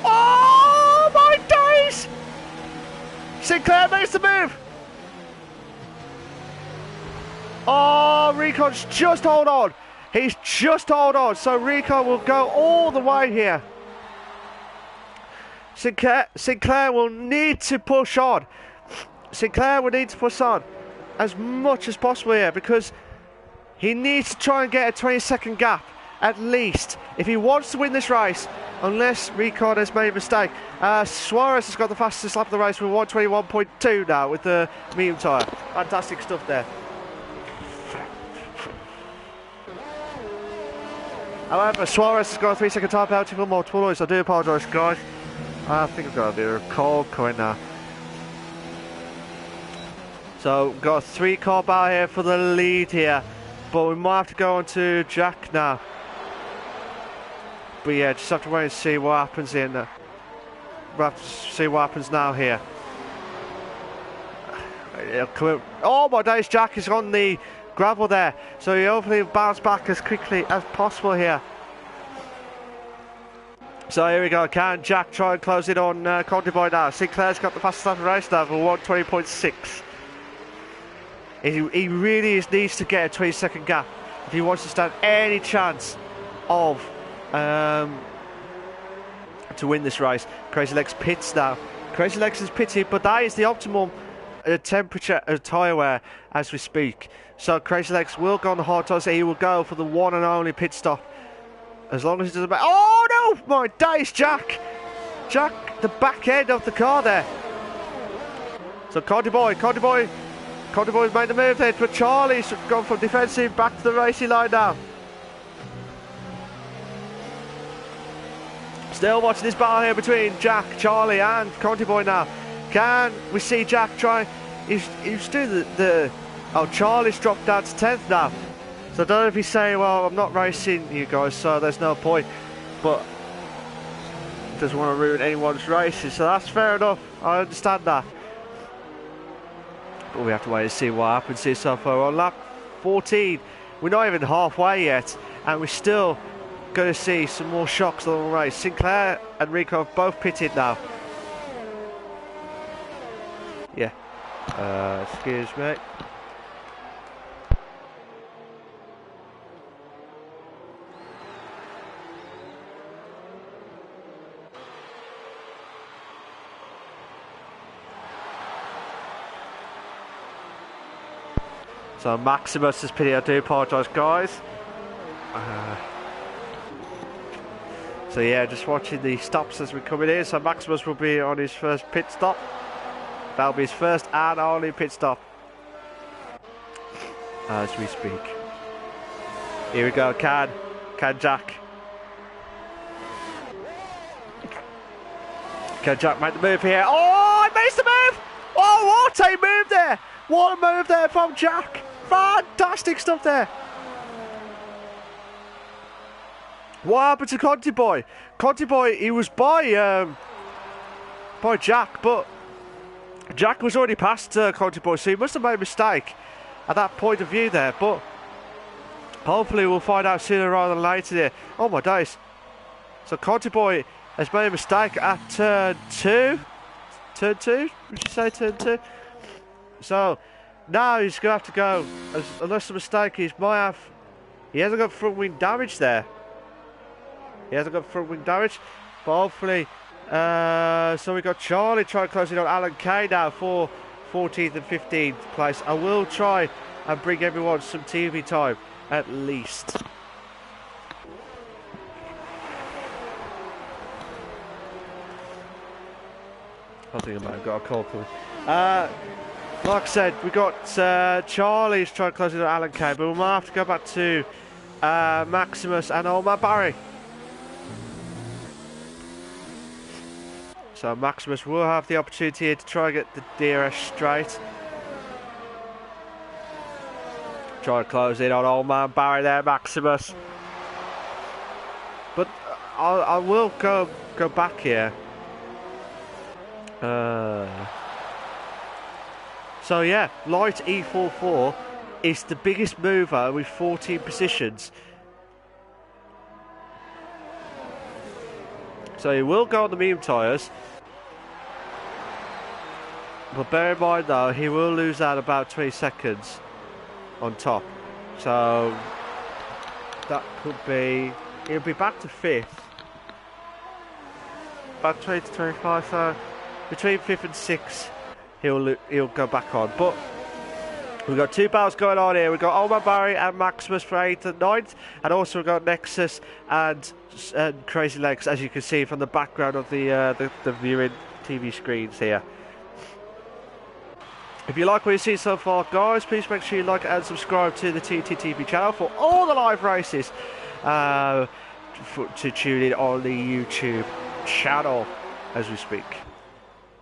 Oh my days! Sinclair makes the move. Oh, Record's just hold on. He's just hold on. So Record will go all the way here. Sinclair will need to push on. Sinclair will need to push on as much as possible here, because he needs to try and get a 20-second gap at least if he wants to win this race, unless Record has made a mistake. Suarez has got the fastest lap of the race with 121.2 now with the medium tyre. Fantastic stuff there. However, Suarez has got a 3-second time penalty for multiple noise. I do apologise, guys. I think I've got a bit of a cold coming now. So, got a 3-car battle here for the lead here. But we might have to go on to Jack now. But yeah, just have to wait and see what happens in there. We'll have to see what happens now here. Oh my days, Jack is on the gravel there. So he hopefully bounce back as quickly as possible here. So here we go. Can Jack try and close it on Contiboy now? Sinclair's got the fastest lap of the race now for 120.6. He really needs to get a 20-second gap if he wants to stand any chance of to win this race. Crazy Legs pits now. Crazy Legs is pitted, but that is the optimum temperature of tyre wear as we speak. So Crazy Legs will go on the hard tyres. He will go for the one and only pit stop. As long as he doesn't... Oh no! My days, Jack! Jack, the back end of the car there. So Contiboy's made the move there, but Charlie's gone from defensive back to the racing line now. Still watching this battle here between Jack, Charlie and Contiboy now. Can we see Jack try... He's doing the... Oh, Charlie's dropped down to 10th now. So I don't know if he's saying, well, I'm not racing you guys, so there's no point. But doesn't want to ruin anyone's races, so that's fair enough. I understand that. But we have to wait and see what happens here so far. On lap 14, we're not even halfway yet, and we're still going to see some more shocks along the race. Sinclair and Rico have both pitted now. Yeah. Excuse me. So Maximus is pitting. I do apologise, guys. So yeah, just watching the stops as we're coming in. So Maximus will be on his first pit stop. That'll be his first and only pit stop as we speak. Here we go. Can Jack? Can Jack make the move here? Oh, he makes the move! Oh, what a move there! What a move there from Jack! Fantastic stuff there. What happened to Contiboy? Contiboy, he was by Jack, but Jack was already past Contiboy, so he must have made a mistake at that point of view there. But hopefully we'll find out sooner rather than later there. Oh my days. So Contiboy has made a mistake at turn 2. Turn 2? Would you say turn 2? So now he's going to have to go, unless the mistake is, he hasn't got front wing damage there. He hasn't got front wing damage, but hopefully, so we got Charlie trying to close it on Alan Kay now for 14th and 15th place. I will try and bring everyone some TV time, at least. I think I might have got a call for me. Like I said, we got Charlie's trying to close it on Alan Kay, but we might have to go back to Maximus and Old Man Barry. So Maximus will have the opportunity here to try and get the DRS straight. Try to close in on old man Barry there, Maximus. But I will go back here. So yeah, Light E44 is the biggest mover with 14 positions. So he will go on the medium tyres. But bear in mind though, he will lose out about 20 seconds on top. So that could be, he'll be back to 5th. About 20 to 25, so between 5th and 6th he'll go back on. But we've got 2 battles going on here. We've got Old Man Barry and Maximus for 8th and 9th, and also we've got Nexus and Crazy Legs, as you can see from the background of the viewing TV screens here. If you like what you see so far, guys, please make sure you like and subscribe to the TTTV channel for all the live races to tune in on the YouTube channel as we speak.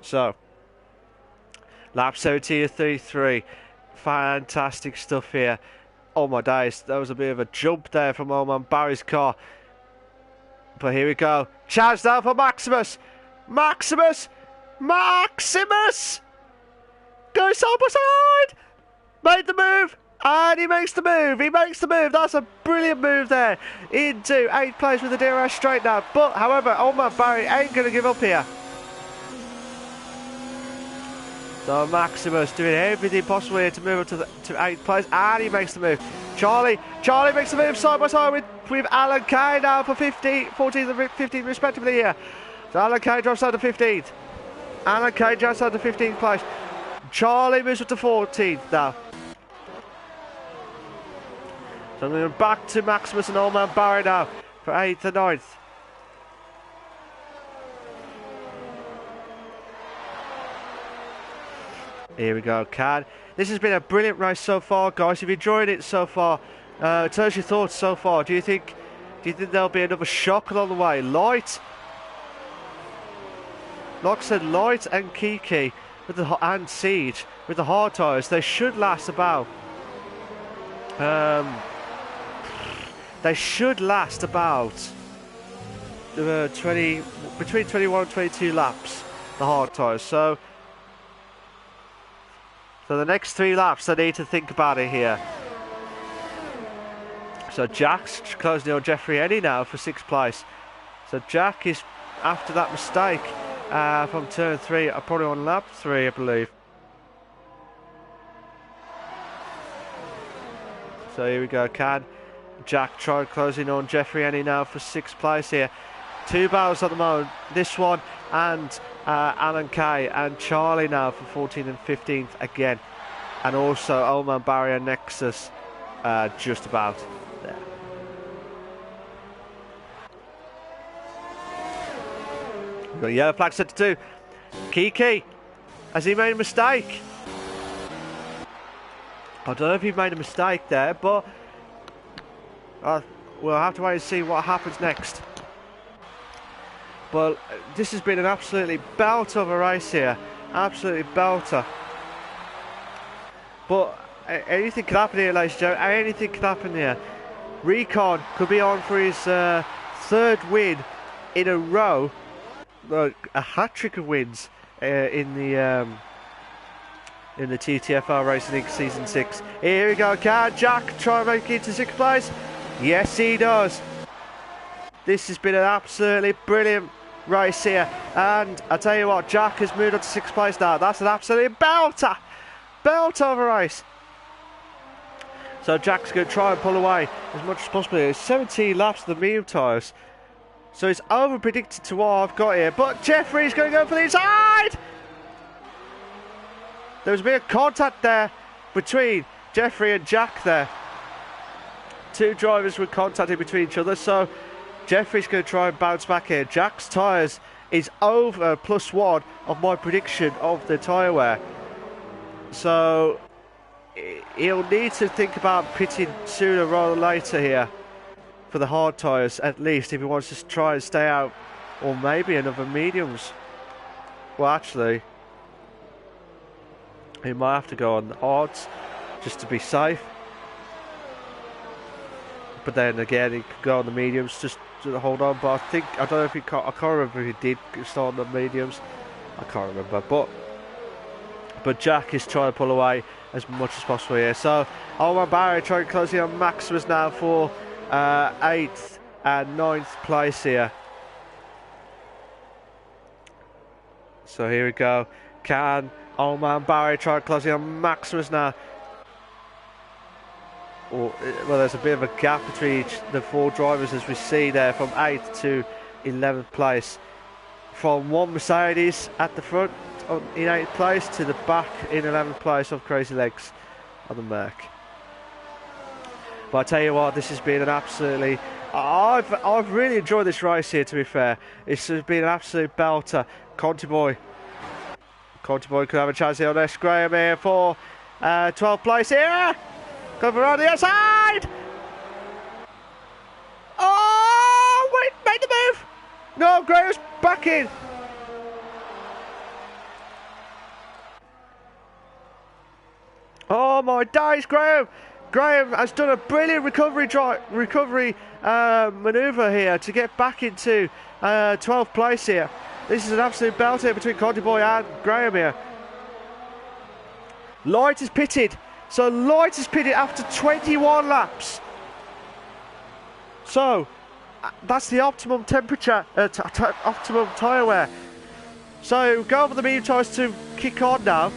So, lap 17 of 33. Fantastic stuff here. Oh my days, that was a bit of a jump there from old man Barry's car. But here we go. Chance now for Maximus. Maximus! Maximus! Go side by side! Made the move! And he makes the move! He makes the move! That's a brilliant move there! Into 8th place with the DRS straight now. But, however, old man Barry ain't going to give up here. So Maximus doing everything possible here to move up to 8th place. And he makes the move. Charlie makes the move side by side with Alan Kay now for 14th and 15th respectively here. So Alan Kay drops down to 15th. Alan Kay drops down to 15th place. Charlie moves up to 14th now. So we're back to Maximus and old man Barry now for 8th and 9th. Here we go, Can. This has been a brilliant race so far, guys. If you enjoyed it so far, tell us your thoughts so far. Do you think there'll be another shock along the way? Light, like I said, Light and Kiki and Siege with the hard tyres, they should last about between 21 and 22 laps, the hard tyres. So the next 3 laps, I need to think about it here. So Jack's closing on Jeffrey Eddy now for 6th place. So Jack is, after that mistake from turn 3, probably on lap 3, I believe. So here we go, Can. Jack tried closing on Jeffrey Eddy now for 6th place here. 2 battles at the moment. This one and Alan Kay and Charlie now for 14th and 15th again. And also old man Barry and Nexus just about there. We've got a yellow flag set to 2. Kiki, has he made a mistake? I don't know if he made a mistake there, but we'll have to wait and see what happens next. But this has been an absolutely belter of a race here. Absolutely belter. But anything can happen here, ladies and gentlemen. Anything can happen here. Recon could be on for his 3rd win in a row. A hat-trick of wins in the TTFL Racing League Season 6. Here we go, can Jack try and make it to 6th place? Yes, he does. This has been an absolutely brilliant race here. And I tell you what, Jack has moved up to 6th place now. That's an absolute belter. Belter of a race. So Jack's going to try and pull away as much as possible. It's 17 laps of the medium tyres. So it's over-predicted to what I've got here. But Jeffrey's going to go for the inside! There was a bit of contact there between Jeffrey and Jack there. 2 drivers were contacting between each other. So Jeffrey's going to try and bounce back here. Jack's tyres is over +1 of my prediction of the tyre wear. So he'll need to think about pitting sooner rather than later here for the hard tyres, at least, if he wants to try and stay out, or maybe another mediums. Well, actually, he might have to go on the hards just to be safe. But then again, he could go on the mediums just to hold on. But I don't know if he I can't remember if he did start on the mediums. I can't remember. But Jack is trying to pull away as much as possible here. So Oman Barry trying to close in on Maximus now for 8th and 9th place here. So here we go. Can Oman Barry try to close in on Maximus now? Well, there's a bit of a gap between the 4 drivers as we see there from 8th to 11th place. From one Mercedes at the front in 8th place to the back in 11th place of Crazy Legs on the Merc. But I tell you what, this has been an absolutely... I've really enjoyed this race here, to be fair. This has been an absolute belter. Conti Boy could have a chance here on S. Graham here for 12th place here. Cover on the outside. Oh, wait, make the move. No, Graham's back in. Oh my days, Graham! Graham has done a brilliant recovery manoeuvre here to get back into 12th place here. This is an absolute belt here between Conti Boy and Graham here. Light is pitted. So Light is pitted after 21 laps. So that's the optimum temperature, optimum tyre wear. So go for the medium tyres to kick on now,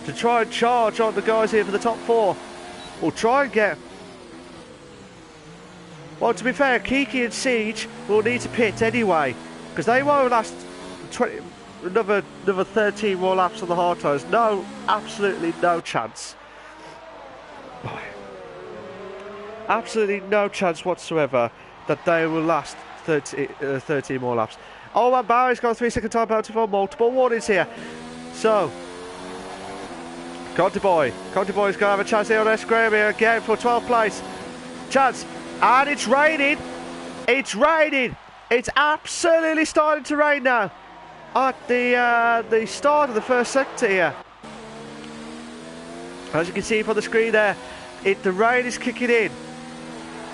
to try and charge on the guys here for the top 4. We'll try and get... Well, to be fair, Kiki and Siege will need to pit anyway, because they won't last 20, another 13 more laps on the hard tyres. No, absolutely no chance. Absolutely no chance whatsoever that they will last 13 more laps. Oh, and Barry's got a 3-second time penalty for multiple warnings here. So, Conti Boy's going to have a chance here on S. Graham here again for 12th place. Chance. And it's raining. It's raining. It's absolutely starting to rain now at the start of the first sector here. As you can see from the screen there, the rain is kicking in.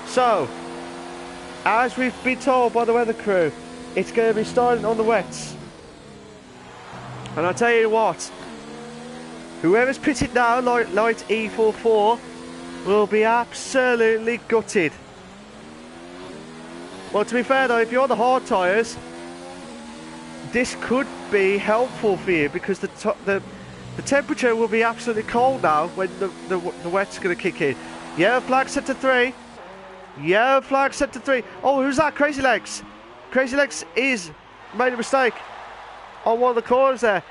So, as we've been told by the weather crew, it's going to be starting on the wets. And I'll tell you what, whoever's pitted now, like Light E44, will be absolutely gutted. Well, to be fair though, if you're on the hard tyres, this could be helpful for you, because the temperature will be absolutely cold now when the wet's going to kick in. Yellow flag set to 3. Yellow flag set to 3. Oh, who's that? Crazy Legs. Crazy Legs made a mistake on one of the corners there.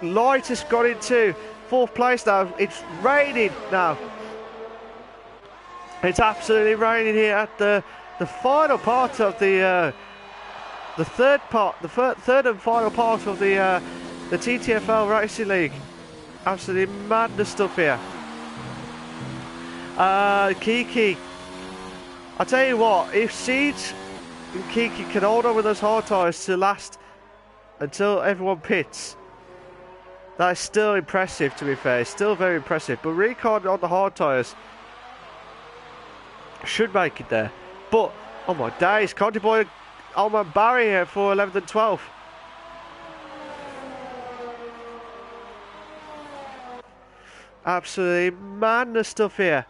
Light has got into 4th place now. It's raining now. It's absolutely raining here at the final part of the third and final part of the TTFL Racing League. Absolutely madness stuff here. Kiki, I tell you what, if Siege and Kiki can hold on with those hard tyres to last until everyone pits, that is still impressive, to be fair. It's still very impressive. But Recon on the hard tyres should make it there. But, oh my days, Conti Boy Oman Barry here for 11th and 12th. Absolutely madness stuff here.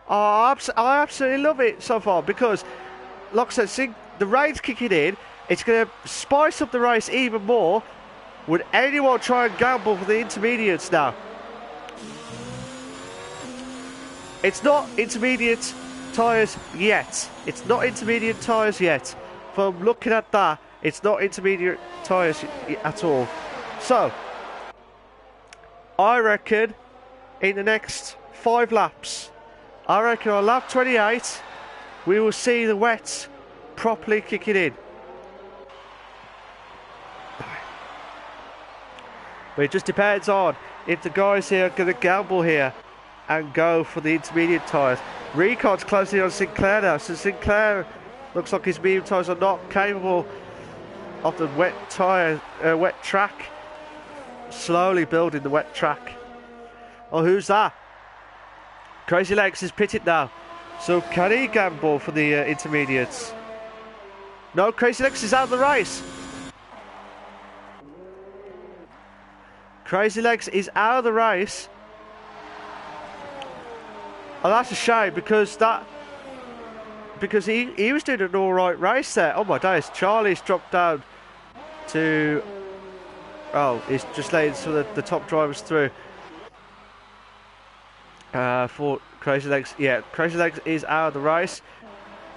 Oh, I absolutely love it so far, because, like I said, the rain's kicking in. It's going to spice up the race even more. Would anyone try and gamble for the intermediates now? It's not intermediate tyres yet. It's not intermediate tyres yet. From looking at that, it's not intermediate tyres at all. So, I reckon in the next 5 laps, I reckon on lap 28, we will see the wets properly kicking in. But it just depends on if the guys here are going to gamble here and go for the intermediate tyres. Recon's closing on Sinclair now, so Sinclair looks like his medium tyres are not capable of the wet track. Slowly building the wet track. Oh, who's that? Crazy Legs is pitted now. So can he gamble for the intermediates? No, Crazy Legs is out of the race. Crazy Legs is out of the race. Oh, that's a shame because he was doing an alright race there. Oh my days, Charlie's dropped down to... Oh, he's just letting some of the top drivers through. For Crazy Legs, yeah, Crazy Legs is out of the race.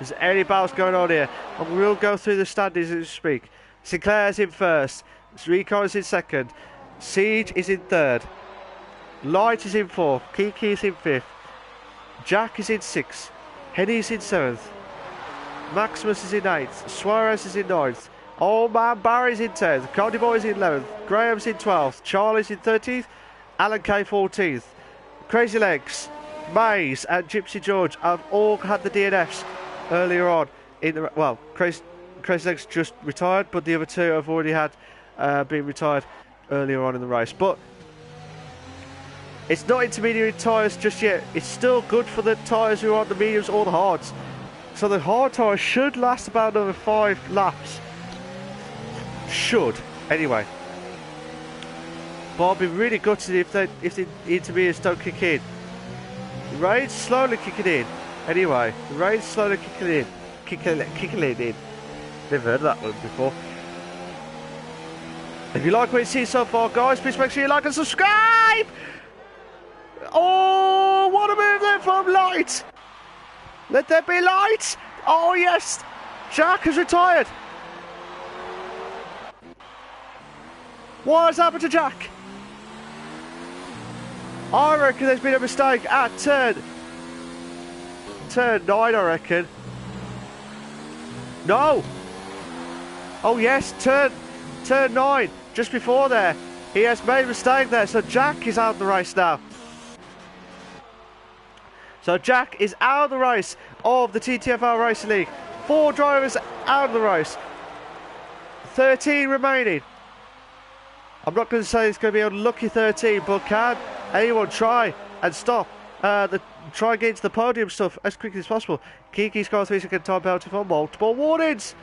Is there any battles going on here? And we'll go through the standings as we speak. Sinclair's in first. Recon is in second. Siege is in third. Light is in fourth. Kiki is in fifth. Jack is in sixth. Henny's in seventh. Maximus is in eighth. Suarez is in ninth. Old Man Barry's in 10th. Cody Boy's in 11th. Graham's in 12th. Charlie's in 13th. Alan K 14th. Crazy Legs, Maze and Gypsy George have all had the DNFs earlier on. Crazy Legs just retired, but the other two have already had been retired earlier on in the race. But it's not intermediate tyres just yet. It's still good for the tyres who are on the mediums or the hards. So the hard tyres should last about another 5 laps. Should, anyway. But I'll be really gutted if the intermediates don't kick in. The rain's slowly kicking in. Anyway, the rain's slowly kicking in. Kicking in. Never heard of that one before. If you like what you see so far, guys, please make sure you like and subscribe! Oh, what a move there from Light! Let there be light! Oh, yes! Jack has retired! What has happened to Jack? I reckon there's been a mistake at turn 9, I reckon. No! Oh yes, turn 9, just before there. He has made a mistake there, so Jack is out of the race now. So Jack is out of the race of the TTFL Racing League. 4 drivers out of the race. 13 remaining. I'm not going to say it's going to be a lucky 13, but can anyone try and stop try and get into the podium stuff as quickly as possible? Kiki's got a 3-second time penalty for multiple warnings.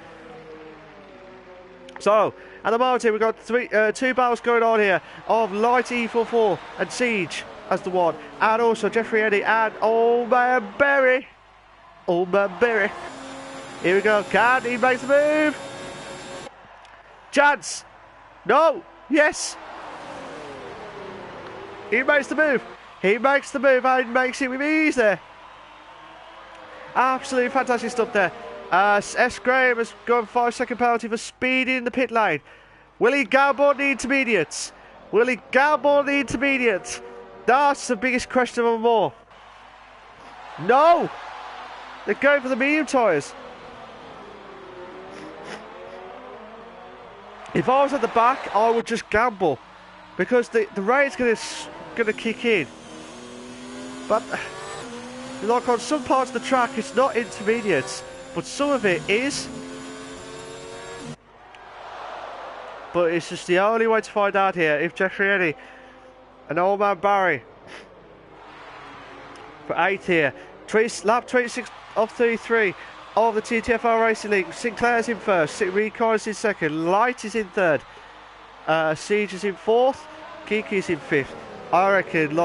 So, at the moment we've got 2 battles going on here of Light E44 and Siege as the one, and also Jeffrey Eddy and Old Man Berry. Old Man Berry. Here we go. Can he make the move? Chance. No. Yes. He makes the move. He makes the move and makes it with ease there. Absolutely fantastic stuff there. S. Graham has gone 5-second penalty for speeding in the pit lane. Will he gamble on the intermediates? Will he gamble on the intermediates? That's the biggest question of them all. No! They're going for the medium tyres. If I was at the back, I would just gamble, because the rain's going to kick in. But like on some parts of the track, it's not intermediates, but some of it is. But it's just the only way to find out here. If Jeffrey Eddy and Old Man Barry for 8th here, lap 26 of 33. Of the TTFL Racing League. Sinclair's in first, Recon is in second, Light is in third, Siege is in fourth, Kiki's in fifth. I reckon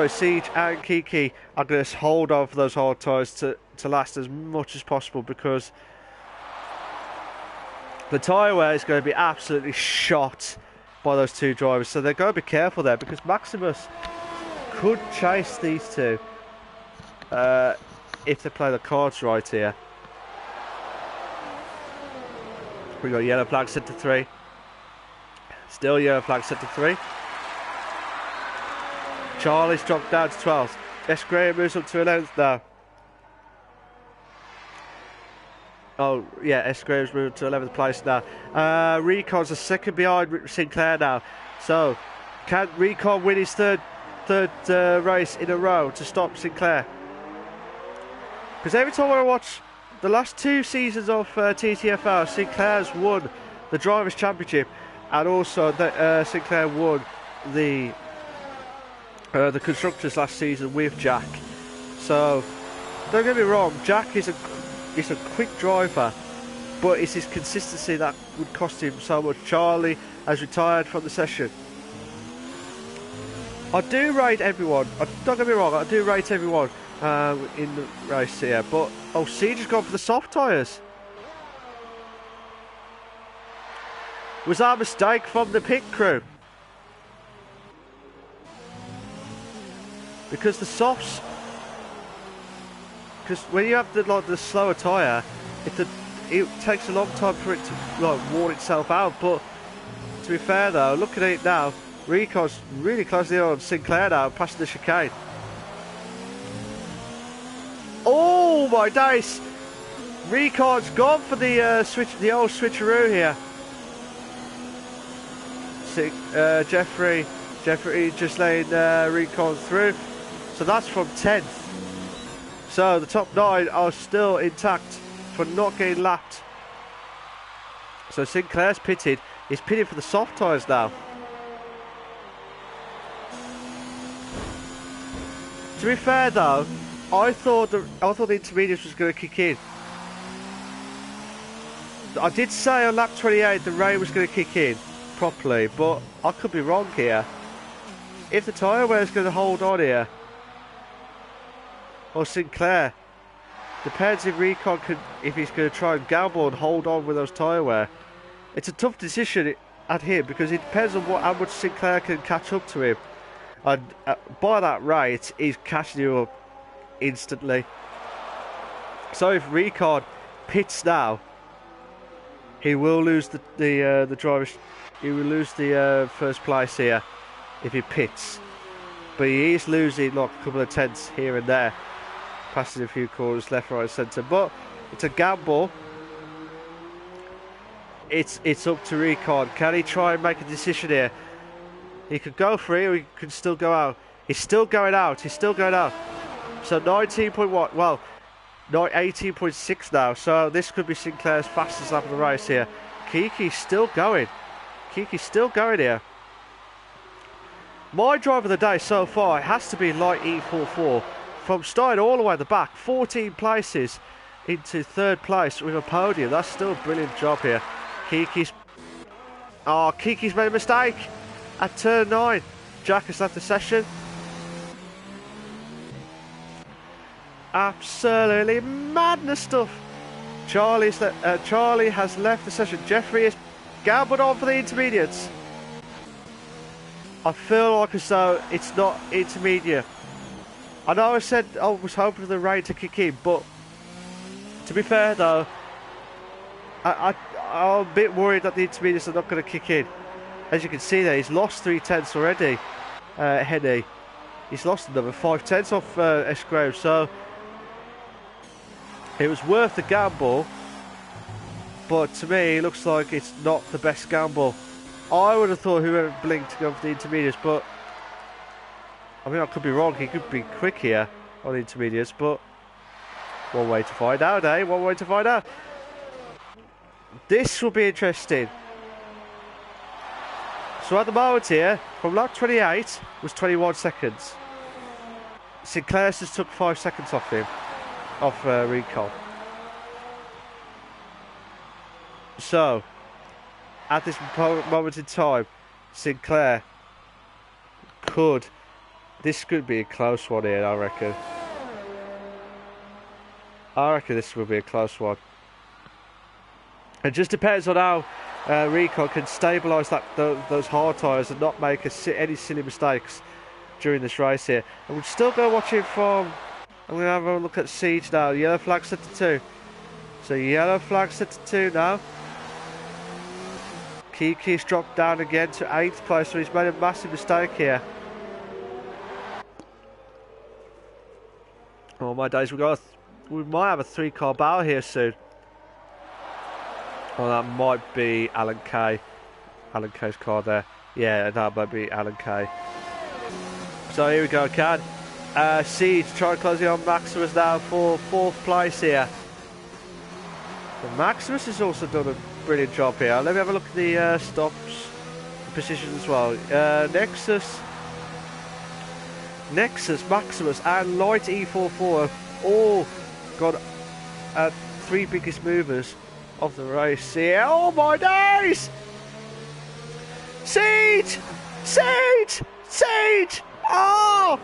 Siege and Kiki are going to hold on for those hard tyres to last as much as possible, because the tyre wear is going to be absolutely shot by those 2 drivers, so they're going to be careful there, because Maximus could chase these 2. If they play the cards right here. We got yellow flag set to 3. Still yellow flag set to 3. Charlie's dropped down to 12th. S. Graham moves up to 11th now. Oh yeah, S. Graham's moved to 11th place now. Recon's a second behind Sinclair now. So can Recon win his third race in a row to stop Sinclair? Because every time I watch the last 2 seasons of TTFL, Sinclair's won the Drivers' Championship, and also that Sinclair won the Constructors last season with Jack. So don't get me wrong, Jack is a quick driver, but it's his consistency that would cost him so much. Charlie has retired from the session. I do rate everyone. Don't get me wrong, I do rate everyone in the race here, but Siege has gone for the soft tyres. Was that a mistake from the pit crew? Because the softs, because when you have the slower tyre, it takes a long time for it to worn itself out. But to be fair though, looking at it now, Rico's really closely on Sinclair now, passing the chicane. Oh my days! Rico's gone for the old switcheroo here. Jeffrey just letting Recon through. So that's from 10th. So the top 9 are still intact for not getting lapped. So Sinclair's pitted. He's pitted for the soft tyres now. To be fair though, I thought the intermediates was going to kick in. I did say on lap 28 the rain was going to kick in properly, but I could be wrong here. If the tyre wear is going to hold on here, or Sinclair, depends if Recon if he's going to try and gamble and hold on with those tyre wear. It's a tough decision at him because it depends on how much Sinclair can catch up to him, and by that rate he's catching you up instantly. So if Recon pits now, he will lose the drivers. He will lose the first place here if he pits, but he is losing like a couple of tenths here and there, passing a few corners left, right, centre. But it's a gamble. It's up to Recon. Can he try and make a decision here? He could go for it, or he could still go out. He's still going out. He's still going out. So 19.1. Well, 18.6 now. So this could be Sinclair's fastest lap of the race here. Kiki's still going. Kiki's still going here. My drive of the day so far, it has to be Light E44. From starting all the way at the back, 14 places into 3rd place with a podium. That's still a brilliant job here. Kiki's made a mistake at turn 9. Jack has left the session. Absolutely madness stuff. Charlie has left the session. Jeffrey is gambled on for the intermediates. I feel like as though it's not intermediate. I know I said I was hoping for the rain to kick in, but to be fair though, I'm a bit worried that the intermediates are not going to kick in. As you can see there, he's lost 3 tenths already, Henny. He's lost another 5 tenths off Esgrove, so it was worth the gamble, but to me it looks like it's not the best gamble. I would have thought whoever blinked to go for the intermediates, but I mean I could be wrong. He could be quick here on the intermediates, but one way to find out, eh? One way to find out. This will be interesting. So at the moment here, from lap 28 was 21 seconds. Sinclair just took 5 seconds off him, off Recon. So at this moment in time, Sinclair this could be a close one here, I reckon. I reckon this will be a close one. It just depends on how Recon can stabilise those hard tyres and not make any silly mistakes during this race here. And we're still going to watch it from... I'm going to have a look at Siege now. Yellow flag set to 2. So yellow flag set to 2 now. Kiki's dropped down again to 8th place, so he's made a massive mistake here. Oh my days, we might have a 3-car battle here soon. Oh, that might be Alan Kay. Alan Kay's car there. Yeah, that might be Alan Kay. So here we go, Cad. Siege trying to close in on Maximus now for 4th place here. But Maximus has also done a brilliant job here. Let me have a look at the stops position as well. Nexus, Maximus and Light E44 have all got 3 biggest movers of the race here. Oh my days! Siege! Siege! Siege! Oh!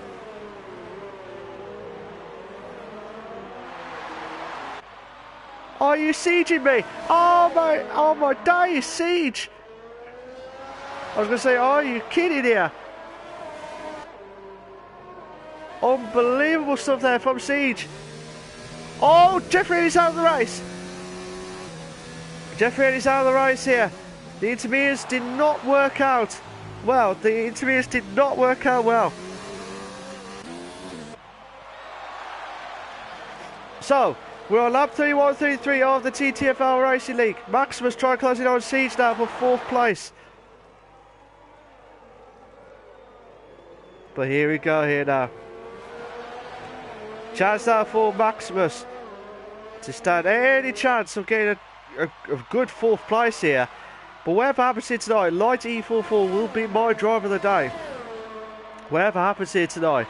Are you sieging me? Oh my days, Siege! I was going to say, are you kidding here? Unbelievable stuff there from Siege. Oh, Jeffrey is out of the race. Jeffrey is out of the race here. The intermediates did not work out well. So, we're on lap 3133 of the TTFL Racing League. Maximus try closing on Siege now for 4th place. But here we go here now. Chance now for Maximus to stand any chance of getting a good 4th place here. But whatever happens here tonight, Light E44 will be my driver of the day. Whatever happens here tonight,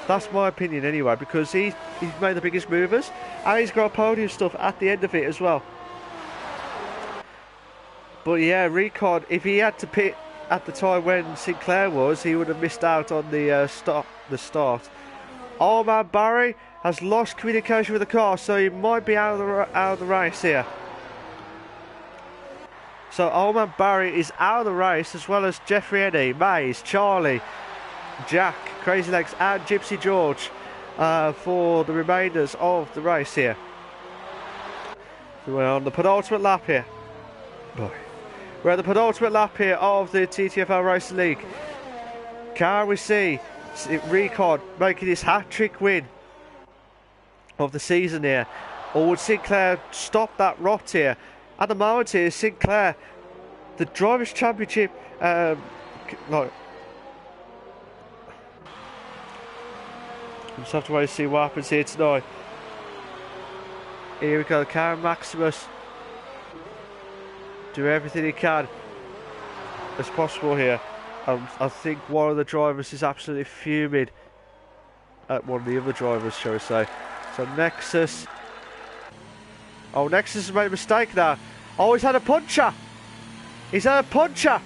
that's my opinion anyway, because he's made the biggest movers and he's got podium stuff at the end of it as well. But yeah, Ricard, if he had to pit at the time when Sinclair was, he would have missed out on the start. Old man Barry has lost communication with the car, so he might be out of the race here. So Old man Barry is out of the race, as well as Jeffrey Eddie, Maze, Charlie, Jack, Crazy Legs and Gypsy George for the remainders of the race here. So we're on the penultimate lap here. We're at the penultimate lap here of the TTFL Racing League. Can we see Ricard making his hat-trick win of the season here? Or would Sinclair stop that rot here? At the moment here, Sinclair, the Drivers' Championship, just have to wait to see what happens here tonight. Here we go, Karen Maximus do everything he can as possible here. I think one of the drivers is absolutely fuming at one of the other drivers, shall we say. So Nexus. Oh, Nexus has made a mistake now. Oh, he's had a puncher. He's had a puncher.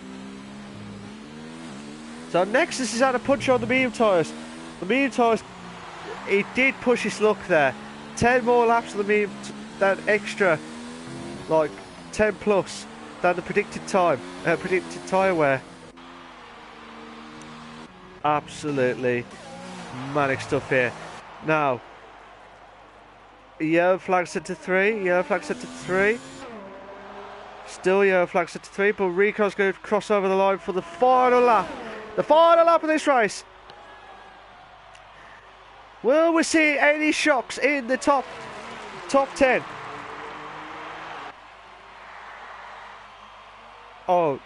So Nexus has had a puncher on the medium tyres. The medium tyres, he did push his luck there. 10 more laps of the medium, that extra, like 10 plus than the predicted time, predicted tyre wear. Absolutely manic stuff here. Now, yellow flag set to 3, yellow flag set to 3. Still yellow flag set to 3, but Rico's going to cross over the line for the final lap. The final lap of this race. Will we see any shocks in the top 10? Oh,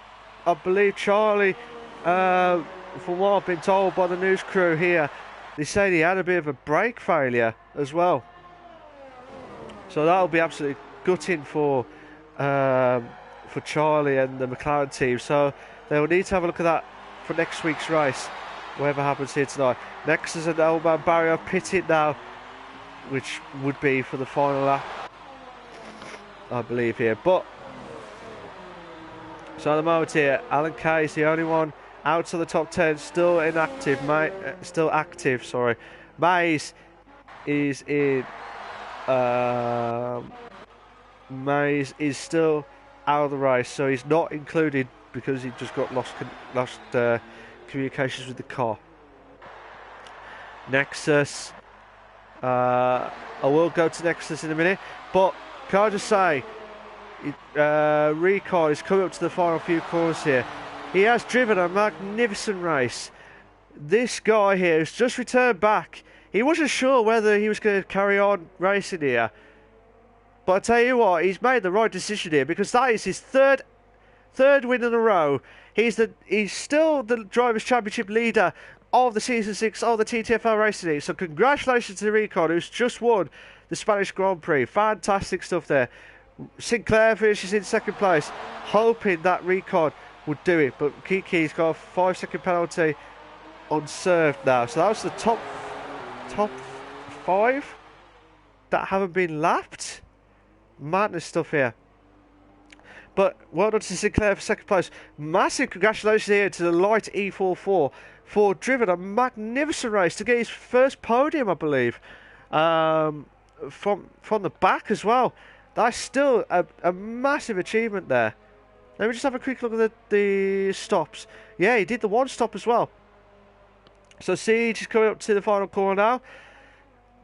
I believe Charlie, from what I've been told by the news crew here, they say he had a bit of a brake failure as well. So that'll be absolutely gutting for Charlie and the McLaren team. So they will need to have a look at that for next week's race, whatever happens here tonight. Nexus and Old Man Barry are pitted now, which would be for the final lap, I believe here. But so at the moment here, Alan Kay is the only one out of the top 10, still inactive. Still active. Sorry, Maze is in. Maze is still out of the race, so he's not included because he just got lost communications with the car. Nexus, I will go to Nexus in a minute, but can I just say, Ricard is coming up to the final few corners here. He has driven a magnificent race. This guy here has just returned back. He wasn't sure whether he was going to carry on racing here, but I tell you what, he's made the right decision here, because that is his third win in a row. He's still the Drivers' Championship leader of the Season 6 of the TTFL Racing League. So congratulations to Ricard, who's just won the Spanish Grand Prix. Fantastic stuff there. Sinclair finishes in second place, hoping that Recon would do it, but Kiki's got a 5-second penalty unserved now. So that was the top 5 that haven't been lapped. Madness stuff here. But well done to Sinclair for second place. Massive congratulations here to the Light E44 for driven a magnificent race to get his first podium, I believe, from the back as well. That's still a massive achievement there. Let me just have a quick look at the stops. Yeah, he did the one stop as well. So Siege is coming up to the final corner now.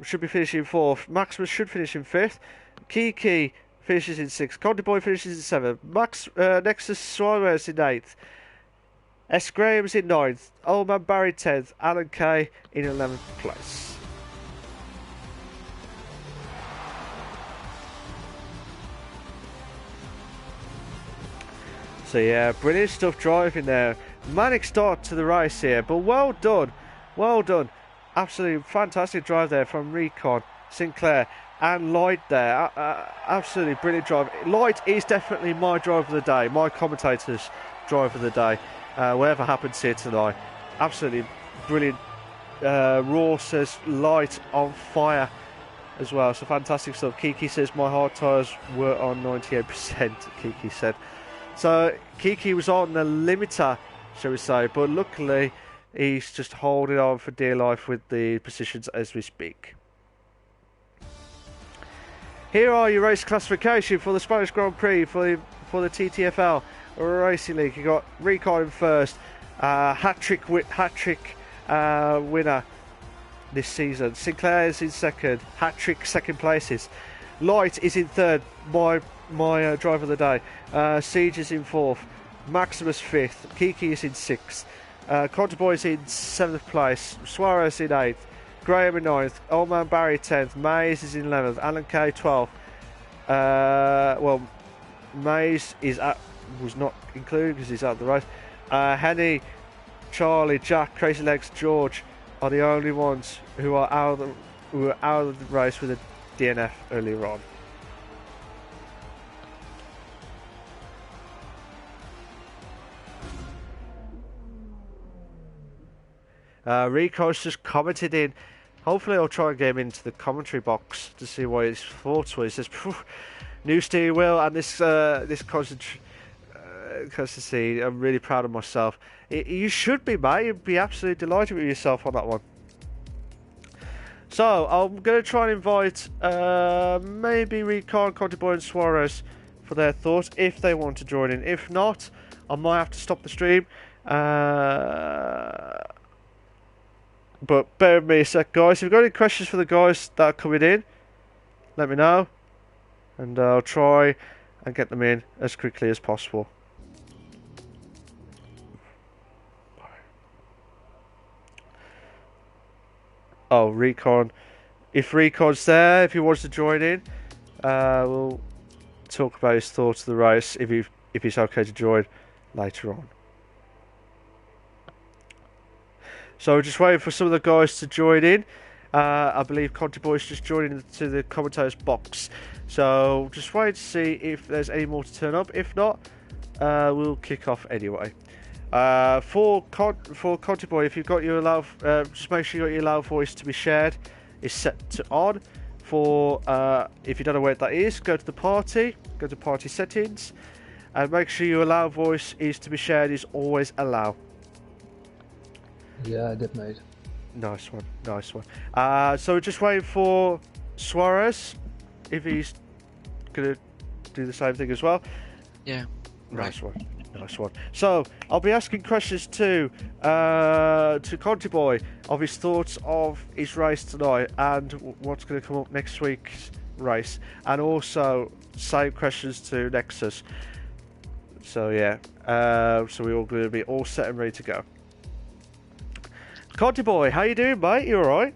Should be finishing 4th. Maximus should finish in 5th. Kiki finishes in 6th. Conti Boy finishes in 7th. Nexus Suarez in 8th. S. Graham's in 9th. Old Man Barry 10th. Alan Kay in 11th place. So yeah, brilliant stuff driving there. Manic start to the race here, but well done. Well done. Absolutely fantastic drive there from Recon, Sinclair and Lloyd there. Absolutely brilliant drive. Lloyd is definitely my driver of the day, my commentator's driver of the day, whatever happens here tonight. Absolutely brilliant. Raw says Light on fire as well, so fantastic stuff. Kiki says my hard tyres were on 98%, Kiki said. So Kiki was on the limiter, shall we say, but luckily he's just holding on for dear life with the positions as we speak. Here are your race classification for the Spanish Grand Prix for the TTFL Racing League. You got Recon in first, hat-trick winner this season. Sinclair's in second, hat-trick second places. Light is in third, my driver of the day. Siege is in 4th, Maximus 5th, Kiki is in 6th, Contaboy is in 7th place, Suarez in 8th, Graham in 9th, Old Man Barry 10th, Mays is in 11th, Alan Kay 12th. Well, Mays was not included because he's out of the race. Henny, Charlie, Jack, Crazy Legs, George are the only ones who are out of the race with a DNF earlier on. Rico's just commented in. Hopefully I'll try and get him into the commentary box to see what his thoughts were. He says, new steering wheel and this consistency. I'm really proud of myself. You should be, mate. You'd be absolutely delighted with yourself on that one. So I'm going to try and invite maybe Rico, Contiboy and Suarez for their thoughts if they want to join in. If not, I might have to stop the stream. But bear with me a sec, guys. If you've got any questions for the guys that are coming in, let me know, and I'll try and get them in as quickly as possible. Oh, Recon. If Recon's there, if he wants to join in, we'll talk about his thoughts of the race, if he's okay to join later on. So we're just waiting for some of the guys to join in. I believe Conti Boy's just joining into the commentators box. So just wait to see if there's any more to turn up. If not, we'll kick off anyway. For Conti Boy, if you've got your loud, just make sure you got your loud voice to be shared is set to on. For if you don't know where that is, go to party settings, and make sure your loud voice is to be shared is always allow. Yeah, I did, mate. Nice one, nice one. So we're just waiting for Suarez, if he's gonna do the same thing as well. Yeah. Nice one, nice one. So I'll be asking questions to Conti Boy of his thoughts of his race tonight and what's going to come up next week's race, and also same questions to Nexus. So yeah, so we're all going to be all set and ready to go. Conti Boy, how you doing, mate? You alright?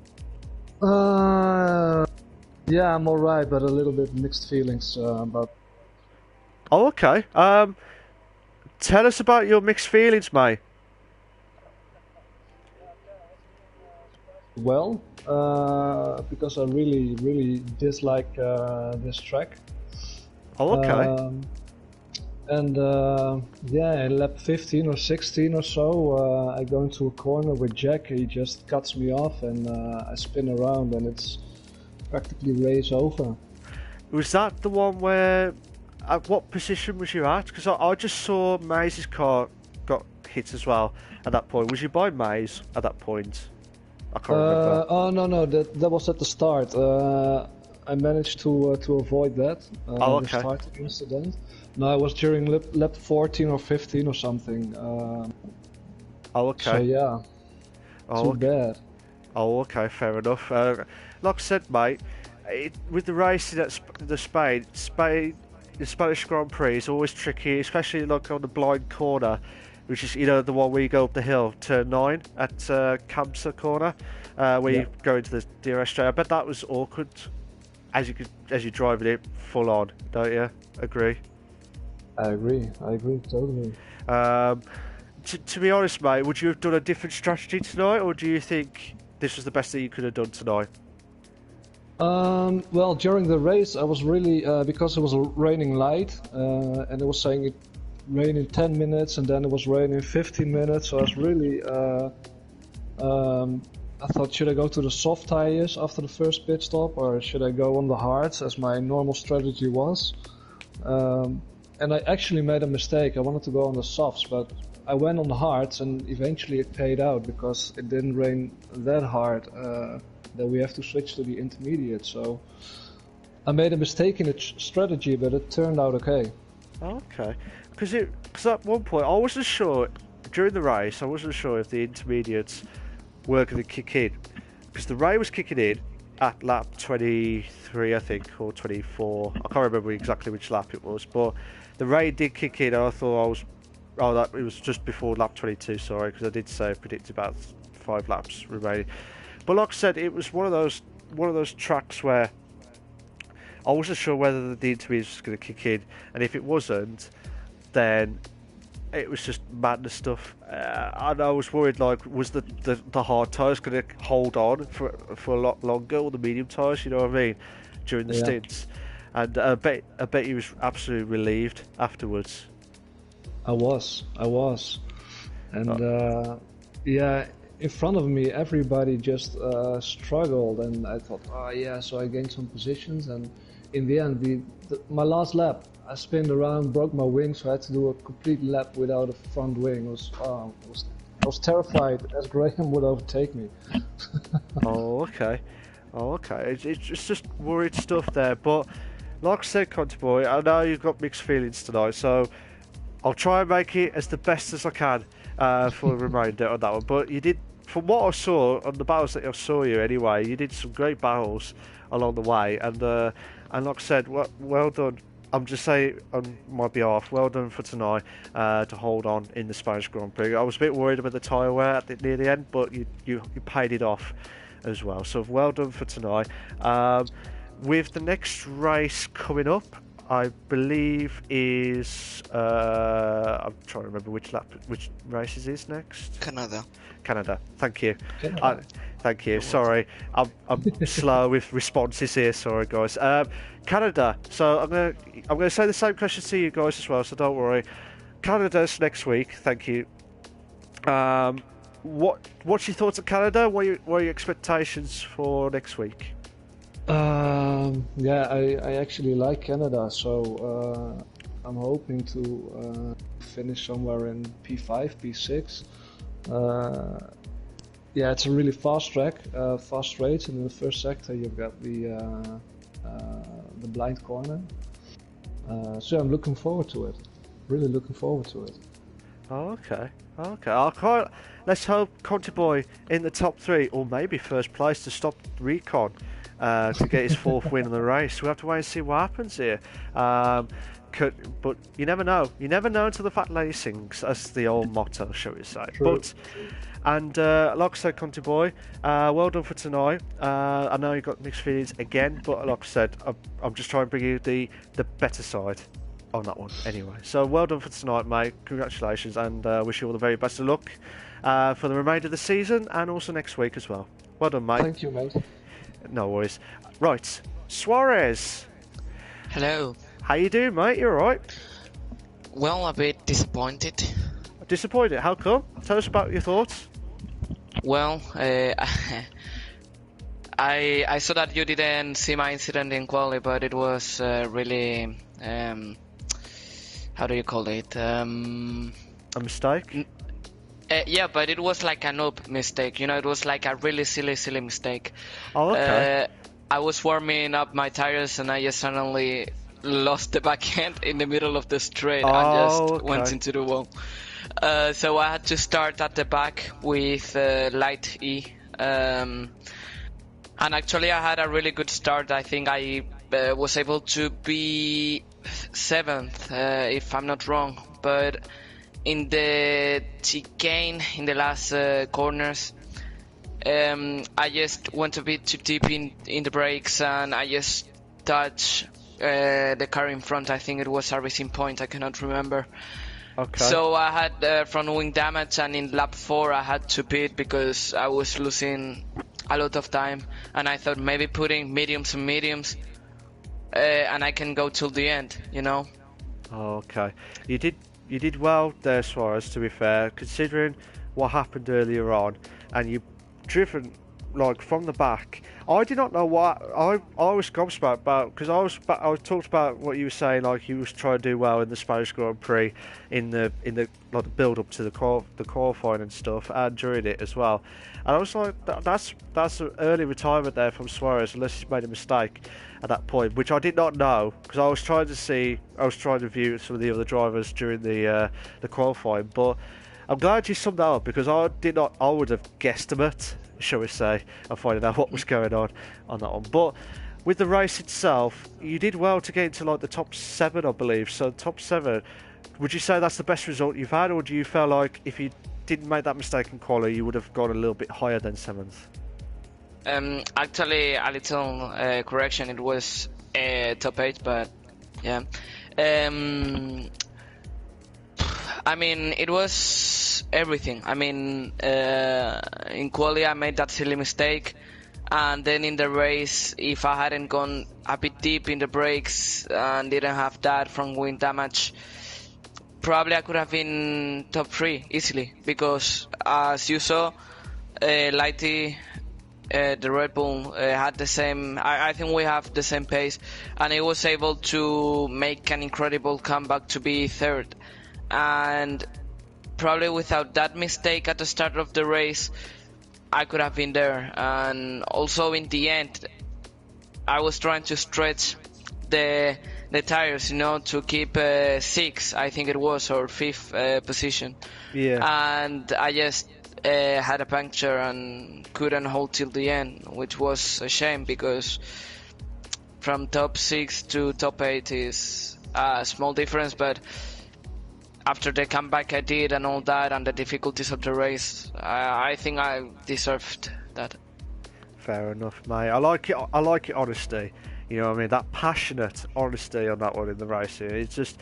Yeah, I'm alright, but a little bit mixed feelings about... Oh, okay. Tell us about your mixed feelings, mate. Well, because I really dislike this track. Oh, okay. And yeah, in lap 15 or 16 or so, I go into a corner with Jack. He just cuts me off, and I spin around, and it's practically race over. Was that the one where? At what position was you at? Because I just saw Maze's car got hit as well at that point. Was you by Maze at that point? I can't remember. Oh no, that was at the start. I managed to avoid that. Oh, The okay. starting incident. No, I was during lap 14 or 15 or something. Oh, okay. So yeah, Oh, too okay. bad. Oh, okay, fair enough. Like I said, mate, with the racing at Spain, the Spanish Grand Prix is always tricky, especially like on the blind corner, which is the one where you go up the hill, turn 9 at Kamsa corner, where you go into the DRS. I bet that was awkward as you're driving it full on, don't you? Agree? I agree totally. To be honest, mate, would you have done a different strategy tonight, or do you think this was the best that you could have done tonight? Well, during the race, I was really because it was raining light, and it was saying it rained in 10 minutes, and then it was raining in 15 minutes. So I was really, I thought, should I go to the soft tires after the first pit stop, or should I go on the hards, as my normal strategy was? And I actually made a mistake. I wanted to go on the softs, but I went on the hards, and eventually it paid out because it didn't rain that hard. That we have to switch to the intermediate. So I made a mistake in its strategy, but it turned out okay. Okay, because at one point I wasn't sure during the race. I wasn't sure if the intermediates were going to kick in, because the rain was kicking in at lap 23, I think, or 24. I can't remember exactly which lap it was, but the rain did kick in. And I thought it was just before lap 22. Sorry, because I did say predict about 5 laps remaining. But like I said, it was one of those tracks where I wasn't sure whether the intermediate was going to kick in, and if it wasn't, then it was just madness stuff. And I was worried, like, was the hard tyres going to hold on for a lot longer, or the medium tyres? You know what I mean? During the stints, and I bet he was absolutely relieved afterwards. I was, and yeah. In front of me, everybody just struggled, and I thought, oh yeah, so I gained some positions, and in the end, my last lap, I spinned around, broke my wing, so I had to do a complete lap without a front wing. I was terrified as Graham would overtake me. Oh, okay. It's just worried stuff there, but like I said, Conte boy, I know you've got mixed feelings tonight, so I'll try and make it as the best as I can for a reminder on that one. But you did, from what I saw on the battles that I saw you anyway, you did some great battles along the way, and like I said, well done. I'm just saying on my behalf, well done for tonight to hold on in the Spanish Grand Prix. I was a bit worried about the tyre wear near the end, but you paid it off as well. So well done for tonight. With the next race coming up, I believe is I'm trying to remember which race it is next. Canada. Thank you. Thank you. Sorry, I'm slow with responses here. Sorry, guys. Canada. So I'm gonna say the same question to you guys as well. So don't worry. Canada's next week. Thank you. What's your thoughts on Canada? What are your expectations for next week? Yeah, I actually like Canada, so I'm hoping to finish somewhere in P5, P6. Yeah, it's a really fast track, fast race, and in the first sector you've got the blind corner. So I'm looking forward to it. Really looking forward to it. Oh, okay. Let's hope Conte Boy in the top 3, or maybe first place, to stop Recon to get his 4th win in the race. We'll have to wait and see what happens here. But you never know. You never know until the fat lady sings. That's the old motto, shall we say. True. Like I said, Conte Boy, well done for tonight. I know you got mixed feelings again, but like I said, I'm just trying to bring you the better side on that one anyway. So well done for tonight, mate. Congratulations, and wish you all the very best of luck for the remainder of the season and also next week as well. Well done, mate. Thank you, mate. No worries. Right, Suarez. Hello. How you doing, mate? You alright? Well, a bit disappointed. Disappointed? How come? Tell us about your thoughts. Well, I saw that you didn't see my incident in quali, but it was really how do you call it? A mistake? Yeah, but it was like a noob mistake. You know, it was like a really silly mistake. Oh, okay. I was warming up my tires and I just suddenly lost the back end in the middle of the straight and just went into the wall. So I had to start at the back with light E. And actually I had a really good start. I think I was able to be 7th, if I'm not wrong. But in the chicane, in the last corners, I just went a bit too deep in the brakes and I just touched the car in front. I think it was a racing point, I cannot remember. Okay. So I had front wing damage, and in lap 4 I had to pit because I was losing a lot of time, and I thought maybe putting mediums and mediums and I can go till the end, you know. Okay. You did well there, Suarez, to be fair, considering what happened earlier on, and you driven like from the back. I did not know what I was gobsmacked about, because I was talked about what you were saying, like you was trying to do well in the Spanish Grand Prix in the like the build up to the qualifying and stuff, and during it as well. And I was like, that's an early retirement there from Suarez, unless he's made a mistake at that point, which I did not know, because I was trying to view some of the other drivers during the qualifying. But I'm glad you summed that up, because I would have guesstimate, shall we say, of finding out what was going on that one. But with the race itself, you did well to get into like the top 7, I believe. So top 7, would you say that's the best result you've had, or do you feel like if you didn't make that mistake in quali, you would have gone a little bit higher than 7th? Actually, a little correction. It was top 8, but yeah. I mean, it was everything. I mean, in quali I made that silly mistake, and then in the race, if I hadn't gone a bit deep in the brakes and didn't have that front wing damage, probably I could have been top 3 easily, because as you saw, Lighty, the Red Bull, had the same, I think we have the same pace, and he was able to make an incredible comeback to be 3rd. And probably without that mistake at the start of the race, I could have been there. And also in the end, I was trying to stretch the tires, you know, to keep 6, I think it was, or 5th position. Yeah. And I just had a puncture and couldn't hold till the end, which was a shame, because from top 6 to top 8 is a small difference. But after the comeback I did and all that, and the difficulties of the race, I think I deserved that. Fair enough, mate. I like it honesty. You know what I mean? That passionate honesty on that one in the racing. It's just,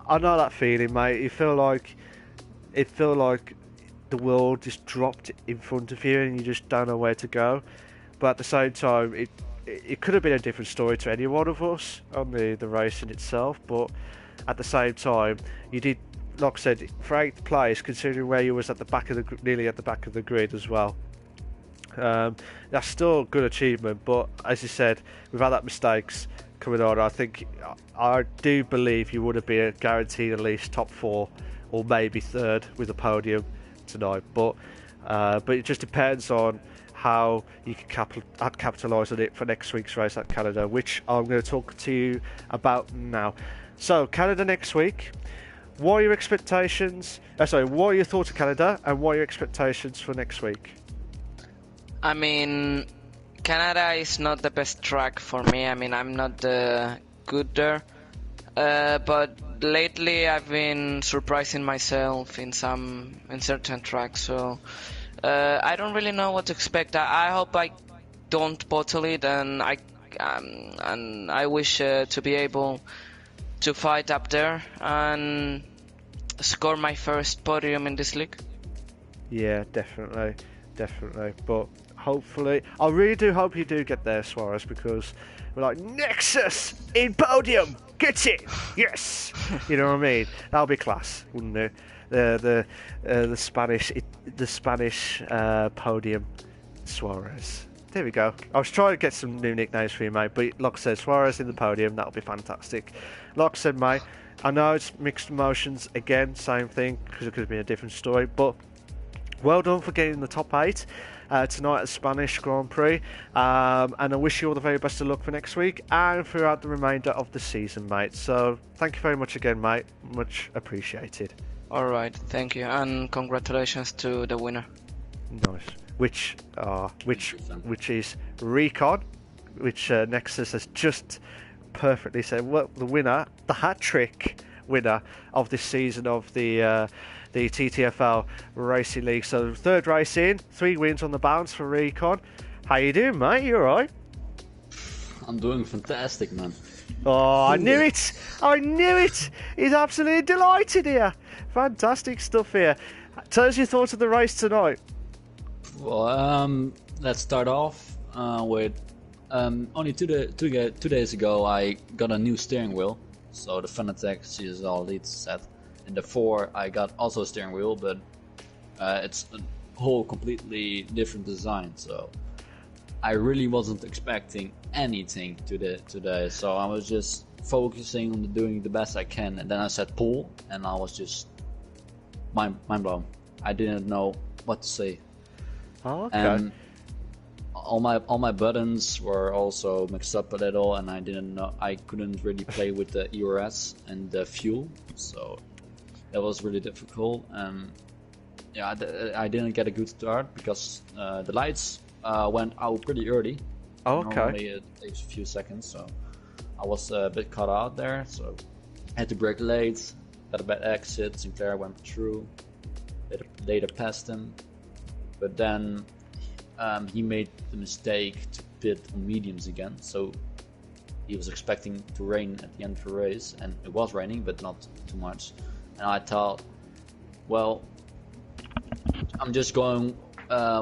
I know that feeling, mate. You feel like the world just dropped in front of you and you just don't know where to go. But at the same time, it could have been a different story to any one of us on the racing itself. But at the same time, you did, like I said, for 8th place, considering where you was at the back of nearly at the back of the grid as well. That's still a good achievement, but as you said, without that mistakes coming on, I do believe you would have been guaranteed at least top 4 or maybe 3rd with a podium tonight. But it just depends on how you can capitalise on it for next week's race at Canada, which I'm going to talk to you about now. So, Canada next week. What are your expectations? What are your thoughts of Canada, and what are your expectations for next week? I mean, Canada is not the best track for me. I mean, I'm not good there. But lately I've been surprising myself in certain tracks. So I don't really know what to expect. I hope I don't bottle it, and I wish to be able to fight up there and score my first podium in this league. Yeah, definitely. But hopefully, I really do hope you do get there, Suarez, because we're like, Nexus in podium, get it, yes. You know what I mean? That'll be class, wouldn't it? The Spanish podium, Suarez. There we go. I was trying to get some new nicknames for you, mate, but like I said, Suarez in the podium, that'll be fantastic. Like I said, mate, I know it's mixed emotions again, same thing, because it could have been a different story, but well done for getting in the top 8 tonight at the Spanish Grand Prix, and I wish you all the very best of luck for next week and throughout the remainder of the season, mate. So thank you very much again, mate. Much appreciated. Alright, thank you, and congratulations to the winner. Nice. Which is Recon, which Nexus has just perfectly said. Well, the winner, the hat-trick winner of this season of the TTFL Racing League. So 3rd race in, 3 wins on the bounce for Recon. How you doing, mate? You alright? I'm doing fantastic, man. Oh, I knew it! I knew it! He's absolutely delighted here. Fantastic stuff here. Tell us your thoughts of the race tonight. Well, let's start off with only two days ago I got a new steering wheel. So the Fanatec CSL Elite set. In the 4 I got also a steering wheel, but it's a whole completely different design. So I really wasn't expecting anything today. So I was just focusing on doing the best I can, and then I said pull, and I was just mind blown. I didn't know what to say. Oh, okay. And all my buttons were also mixed up a little, and I couldn't really play with the ERS and the fuel, so that was really difficult. Yeah, I didn't get a good start because the lights went out pretty early. Oh, okay. Normally it takes a few seconds, so I was a bit caught out there. So I had to brake late, got a bad exit. Sinclair went through, later passed him, but then he made the mistake to pit on mediums again. So he was expecting to rain at the end of the race, and it was raining, but not too much. And I thought, well, I'm just going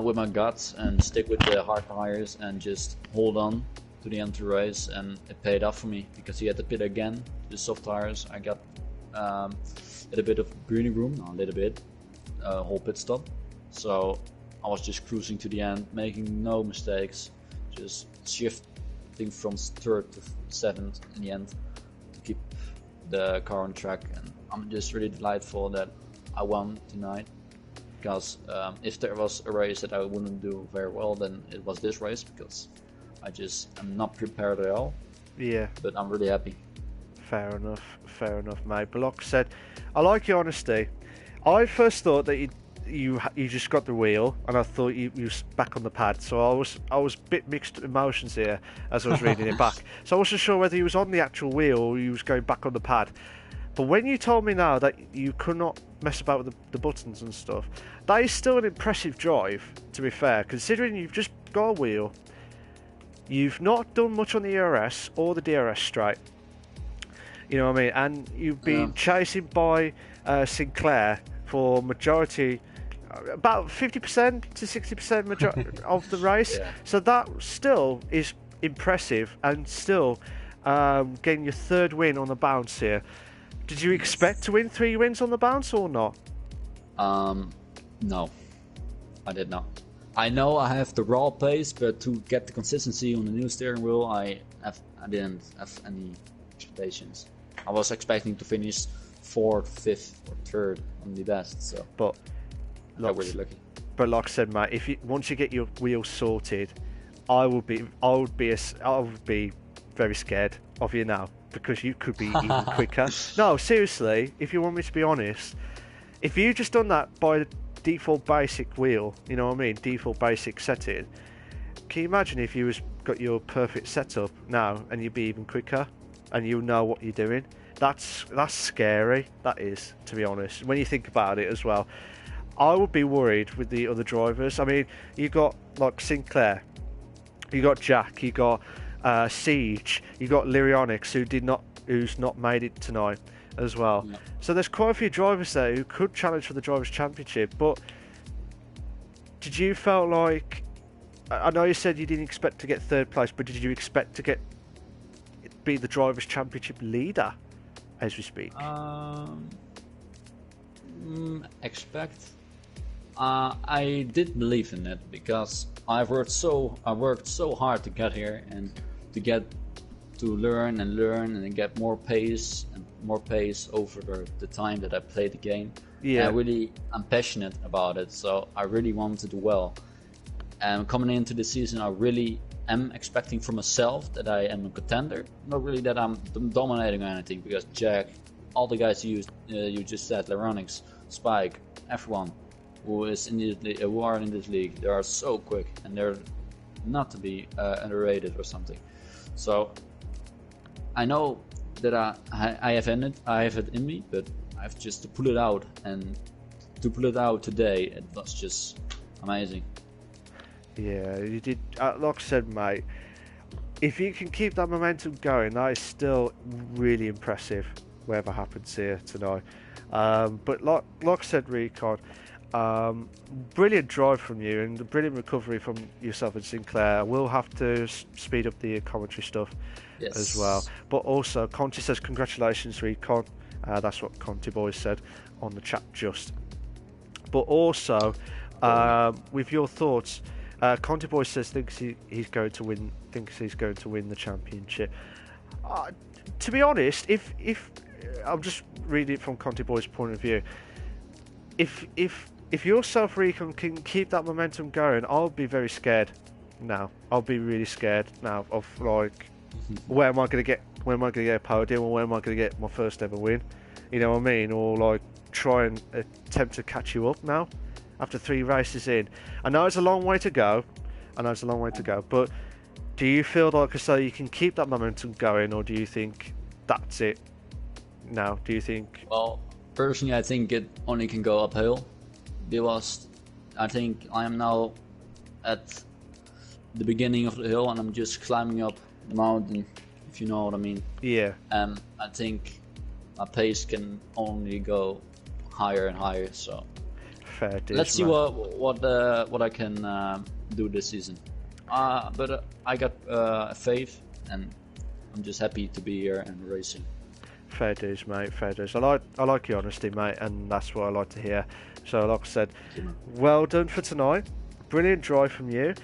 with my guts and stick with the hard tires and just hold on to the end of the race, and it paid off for me because he had to pit again, the soft tires. I got a little bit of breathing room, not a little bit, whole pit stop. So I was just cruising to the end, making no mistakes, just shifting from 3rd to 7th in the end to keep the car on track. And I'm just really delightful that I won tonight, because if there was a race that I wouldn't do very well, then it was this race, because I'm not prepared at all. Yeah. But I'm really happy. Fair enough, mate. But like I said, I like your honesty. I first thought that you just got the wheel, and I thought you was back on the pad. So I was a bit mixed emotions here as I was reading it back. So I wasn't sure whether he was on the actual wheel or he was going back on the pad. But when you told me now that you could not mess about with the buttons and stuff, that is still an impressive drive, to be fair, considering you've just got a wheel, you've not done much on the ERS or the DRS straight, you know what I mean, and you've been chasing by Sinclair for majority, about 50% to 60% of the race. Yeah. So that still is impressive, and still getting your 3rd win on the bounce here. Did you expect to win 3 wins on the bounce or not? No, I did not. I know I have the raw pace, but to get the consistency on the new steering wheel, I didn't have any expectations. I was expecting to finish 4th, 5th, or 3rd on the best. So, but I'm really lucky. But like I said, mate, once you get your wheel sorted, I would be very scared of you now, because you could be even quicker. No, seriously, if you want me to be honest, if you just done that by the default basic wheel, you know what I mean, default basic setting, can you imagine if you got your perfect setup now and you'd be even quicker and you know what you're doing? That's scary, that is, to be honest, when you think about it as well. I would be worried with the other drivers. I mean, you got like Sinclair, you got Jack, you got Siege, you got Lyrionics, who's not made it tonight as well. Yeah. So there's quite a few drivers there who could challenge for the Drivers' Championship. But did you feel like I know you said you didn't expect to get third place, but did you expect to be the Drivers' Championship leader as we speak? Expect. I did believe in it because I worked so hard to get here and to learn and get more pace over the time that I played the game. Yeah. And I'm passionate about it, so I really want to do well. And coming into the season, I really am expecting for myself that I am a contender. Not really that I'm dominating or anything, because Jack, all the guys you just said, Leronix, Spike, F1, who are in this league, they are so quick and they're not to be underrated or something. So I know that I have it in me, but I have just to pull it out, and to pull it out today, it was just amazing. Yeah, you did. Like I said, mate, if you can keep that momentum going, that is still really impressive, whatever happens here tonight. But like I said, Recon, brilliant drive from you and a brilliant recovery from yourself and Sinclair. We'll have to speed up the commentary stuff as well. But also, Conti says congratulations, Recon. That's what Conti Boys said on the chat just. But also, with your thoughts, Conti Boy says thinks he's going to win the championship. To be honest, if I'm just reading it from Conti Boy's point of view, if yourself, Recon, can keep that momentum going, I'll be very scared now. I'll be really scared now of like where am I going to get a podium, or where am I going to get my first ever win? You know what I mean? Or like try and attempt to catch you up now. After 3 races in, I know it's a long way to go. But do you feel like you can keep that momentum going, or do you think that's it now? Do you think? Well, personally, I think it only can go uphill. Because I think I am now at the beginning of the hill, and I'm just climbing up the mountain, if you know what I mean. Yeah. I think my pace can only go higher and higher. So. Fair dues, let's see what I can do this season. But I got faith, and I'm just happy to be here and racing. Fair dues, mate. Fair dues. I like your honesty, mate, and that's what I like to hear. So, like I said, well done for tonight. Brilliant drive from you.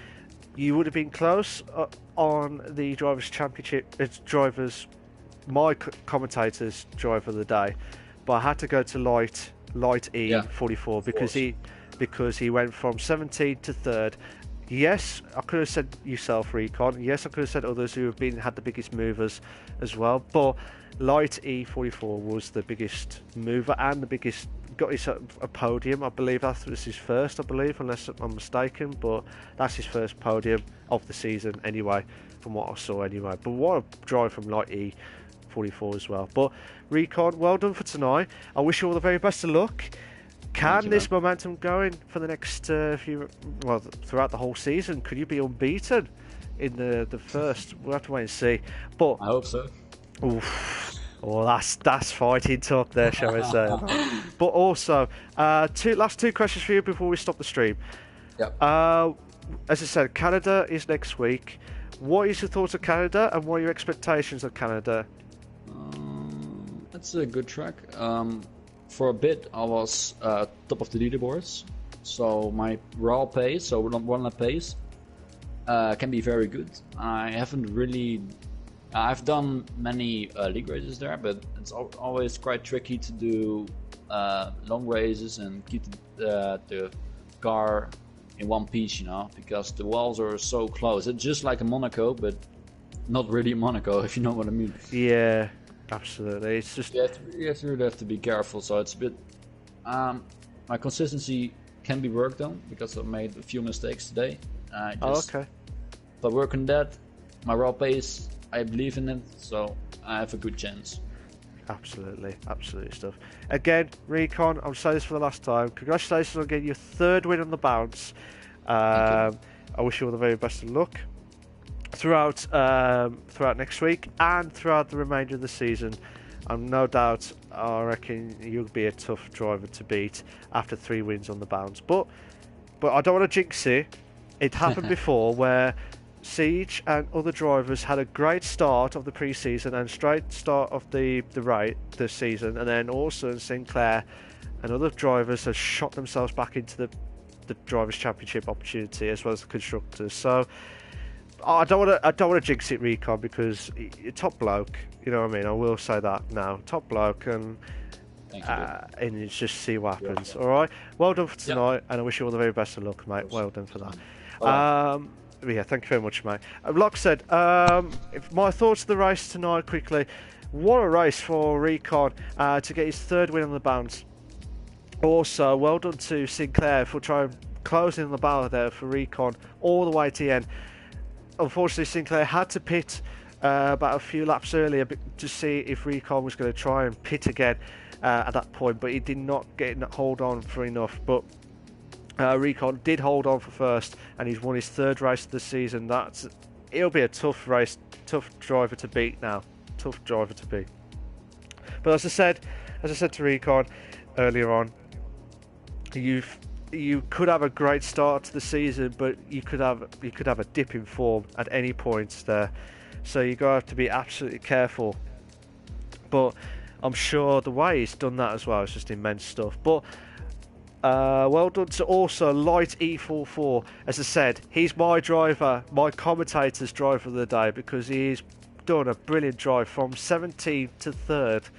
You would have been close on the Drivers' Championship. It's my commentator's driver of the day, but I had to go to Light E44 because he went from 17th to 3rd. Yes, I could have said yourself, Recon. Yes, I could have said others who have had the biggest movers as well. But Light E44 was the biggest mover and the biggest. Got his a podium. I believe that was his first. Unless I'm mistaken. But that's his first podium of the season anyway, from what I saw anyway. But what a drive from Light E44 as well. But Recon, well done for tonight. I wish you all the very best of luck. Can this momentum going for the next throughout the whole season? Could you be unbeaten in the first? We'll have to wait and see. But I hope so. Oh, that's fighting talk there, shall we say? But also, last two questions for you before we stop the stream. Yep. As I said, Canada is next week. What is your thoughts of Canada, and what are your expectations of Canada? That's a good track. For a bit, I was top of the leaderboards, so my raw pace, so one lap pace, can be very good. I've done many league races there, but it's always quite tricky to do long races and keep the car in one piece, because the walls are so close. It's just like a Monaco, but not really a Monaco, if you know what I mean. Yeah. Absolutely, it's just you really have to be careful. So it's a bit. My consistency can be worked on because I made a few mistakes today. okay. But work on that. My raw pace, I believe in it, so I have a good chance. Absolutely stuff. Again, Recon, I'll say this for the last time. Congratulations on getting your 3rd win on the bounce. I wish you all the very best of luck throughout next week and throughout the remainder of the season. No doubt, I reckon you'll be a tough driver to beat after 3 wins on the bounce. But I don't want to jinx it. It happened before where Siege and other drivers had a great start of the pre-season and straight start of the season, and then also Sinclair and other drivers have shot themselves back into the drivers' championship opportunity as well as the constructors. So I don't want to jinx it, Recon, because you're top bloke. You know what I mean? I will say that now, top bloke, and you just see what happens. All right. Well done for tonight, and I wish you all the very best of luck, mate. Well done for that. Yeah, thank you very much, mate. Like I said, if my thoughts of the race tonight quickly. What a race for Recon to get his third win on the bounce. Also, well done to Sinclair for trying closing the battle there for Recon all the way to the end. Unfortunately, Sinclair had to pit about a few laps earlier to see if Recon was going to try and pit again at that point, but he did not hold on for enough. But Recon did hold on for first, and he's won his third race of the season. It'll be a tough race, tough driver to beat now, tough driver to beat. But as I said to Recon earlier on, you could have a great start to the season, but you could have a dip in form at any point there. So you're going to have to be absolutely careful. But I'm sure the way he's done that as well is just immense stuff. But well done to also Light E44. As I said, he's my driver, my commentator's driver of the day, because he's done a brilliant drive from 17th to 3rd.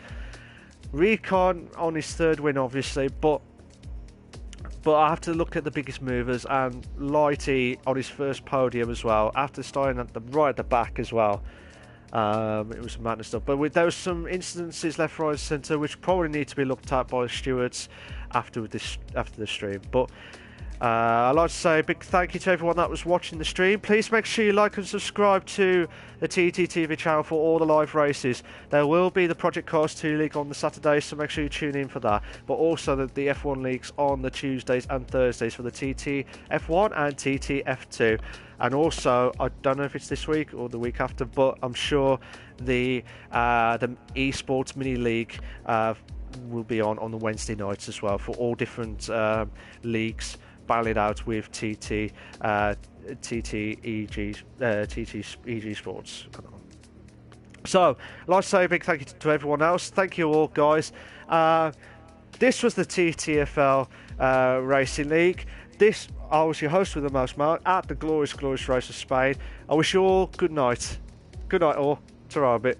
Recon on his third win, obviously, but I have to look at the biggest movers, and Lighty on his first podium as well, after starting right at the back as well. It was madness stuff. But there was some incidences left, right, and centre which probably need to be looked at by the stewards after the stream. But I'd like to say a big thank you to everyone that was watching the stream. Please make sure you like and subscribe to the TTTV channel for all the live races. There will be the Project Cars 2 League on the Saturdays, so make sure you tune in for that. But also the F1 Leagues on the Tuesdays and Thursdays for the TT F1 and TT F2. And also, I don't know if it's this week or the week after, but I'm sure the Esports Mini League will be on the Wednesday nights as well for all different leagues. Battling out with TTEG Sports. So, I'd like to say a big thank you to everyone else. Thank you all, guys. This was the TTFL Racing League. I was your host with the most, Mark, at the glorious race of Spain. I wish you all good night. Good night, all. Ta-ra a bit.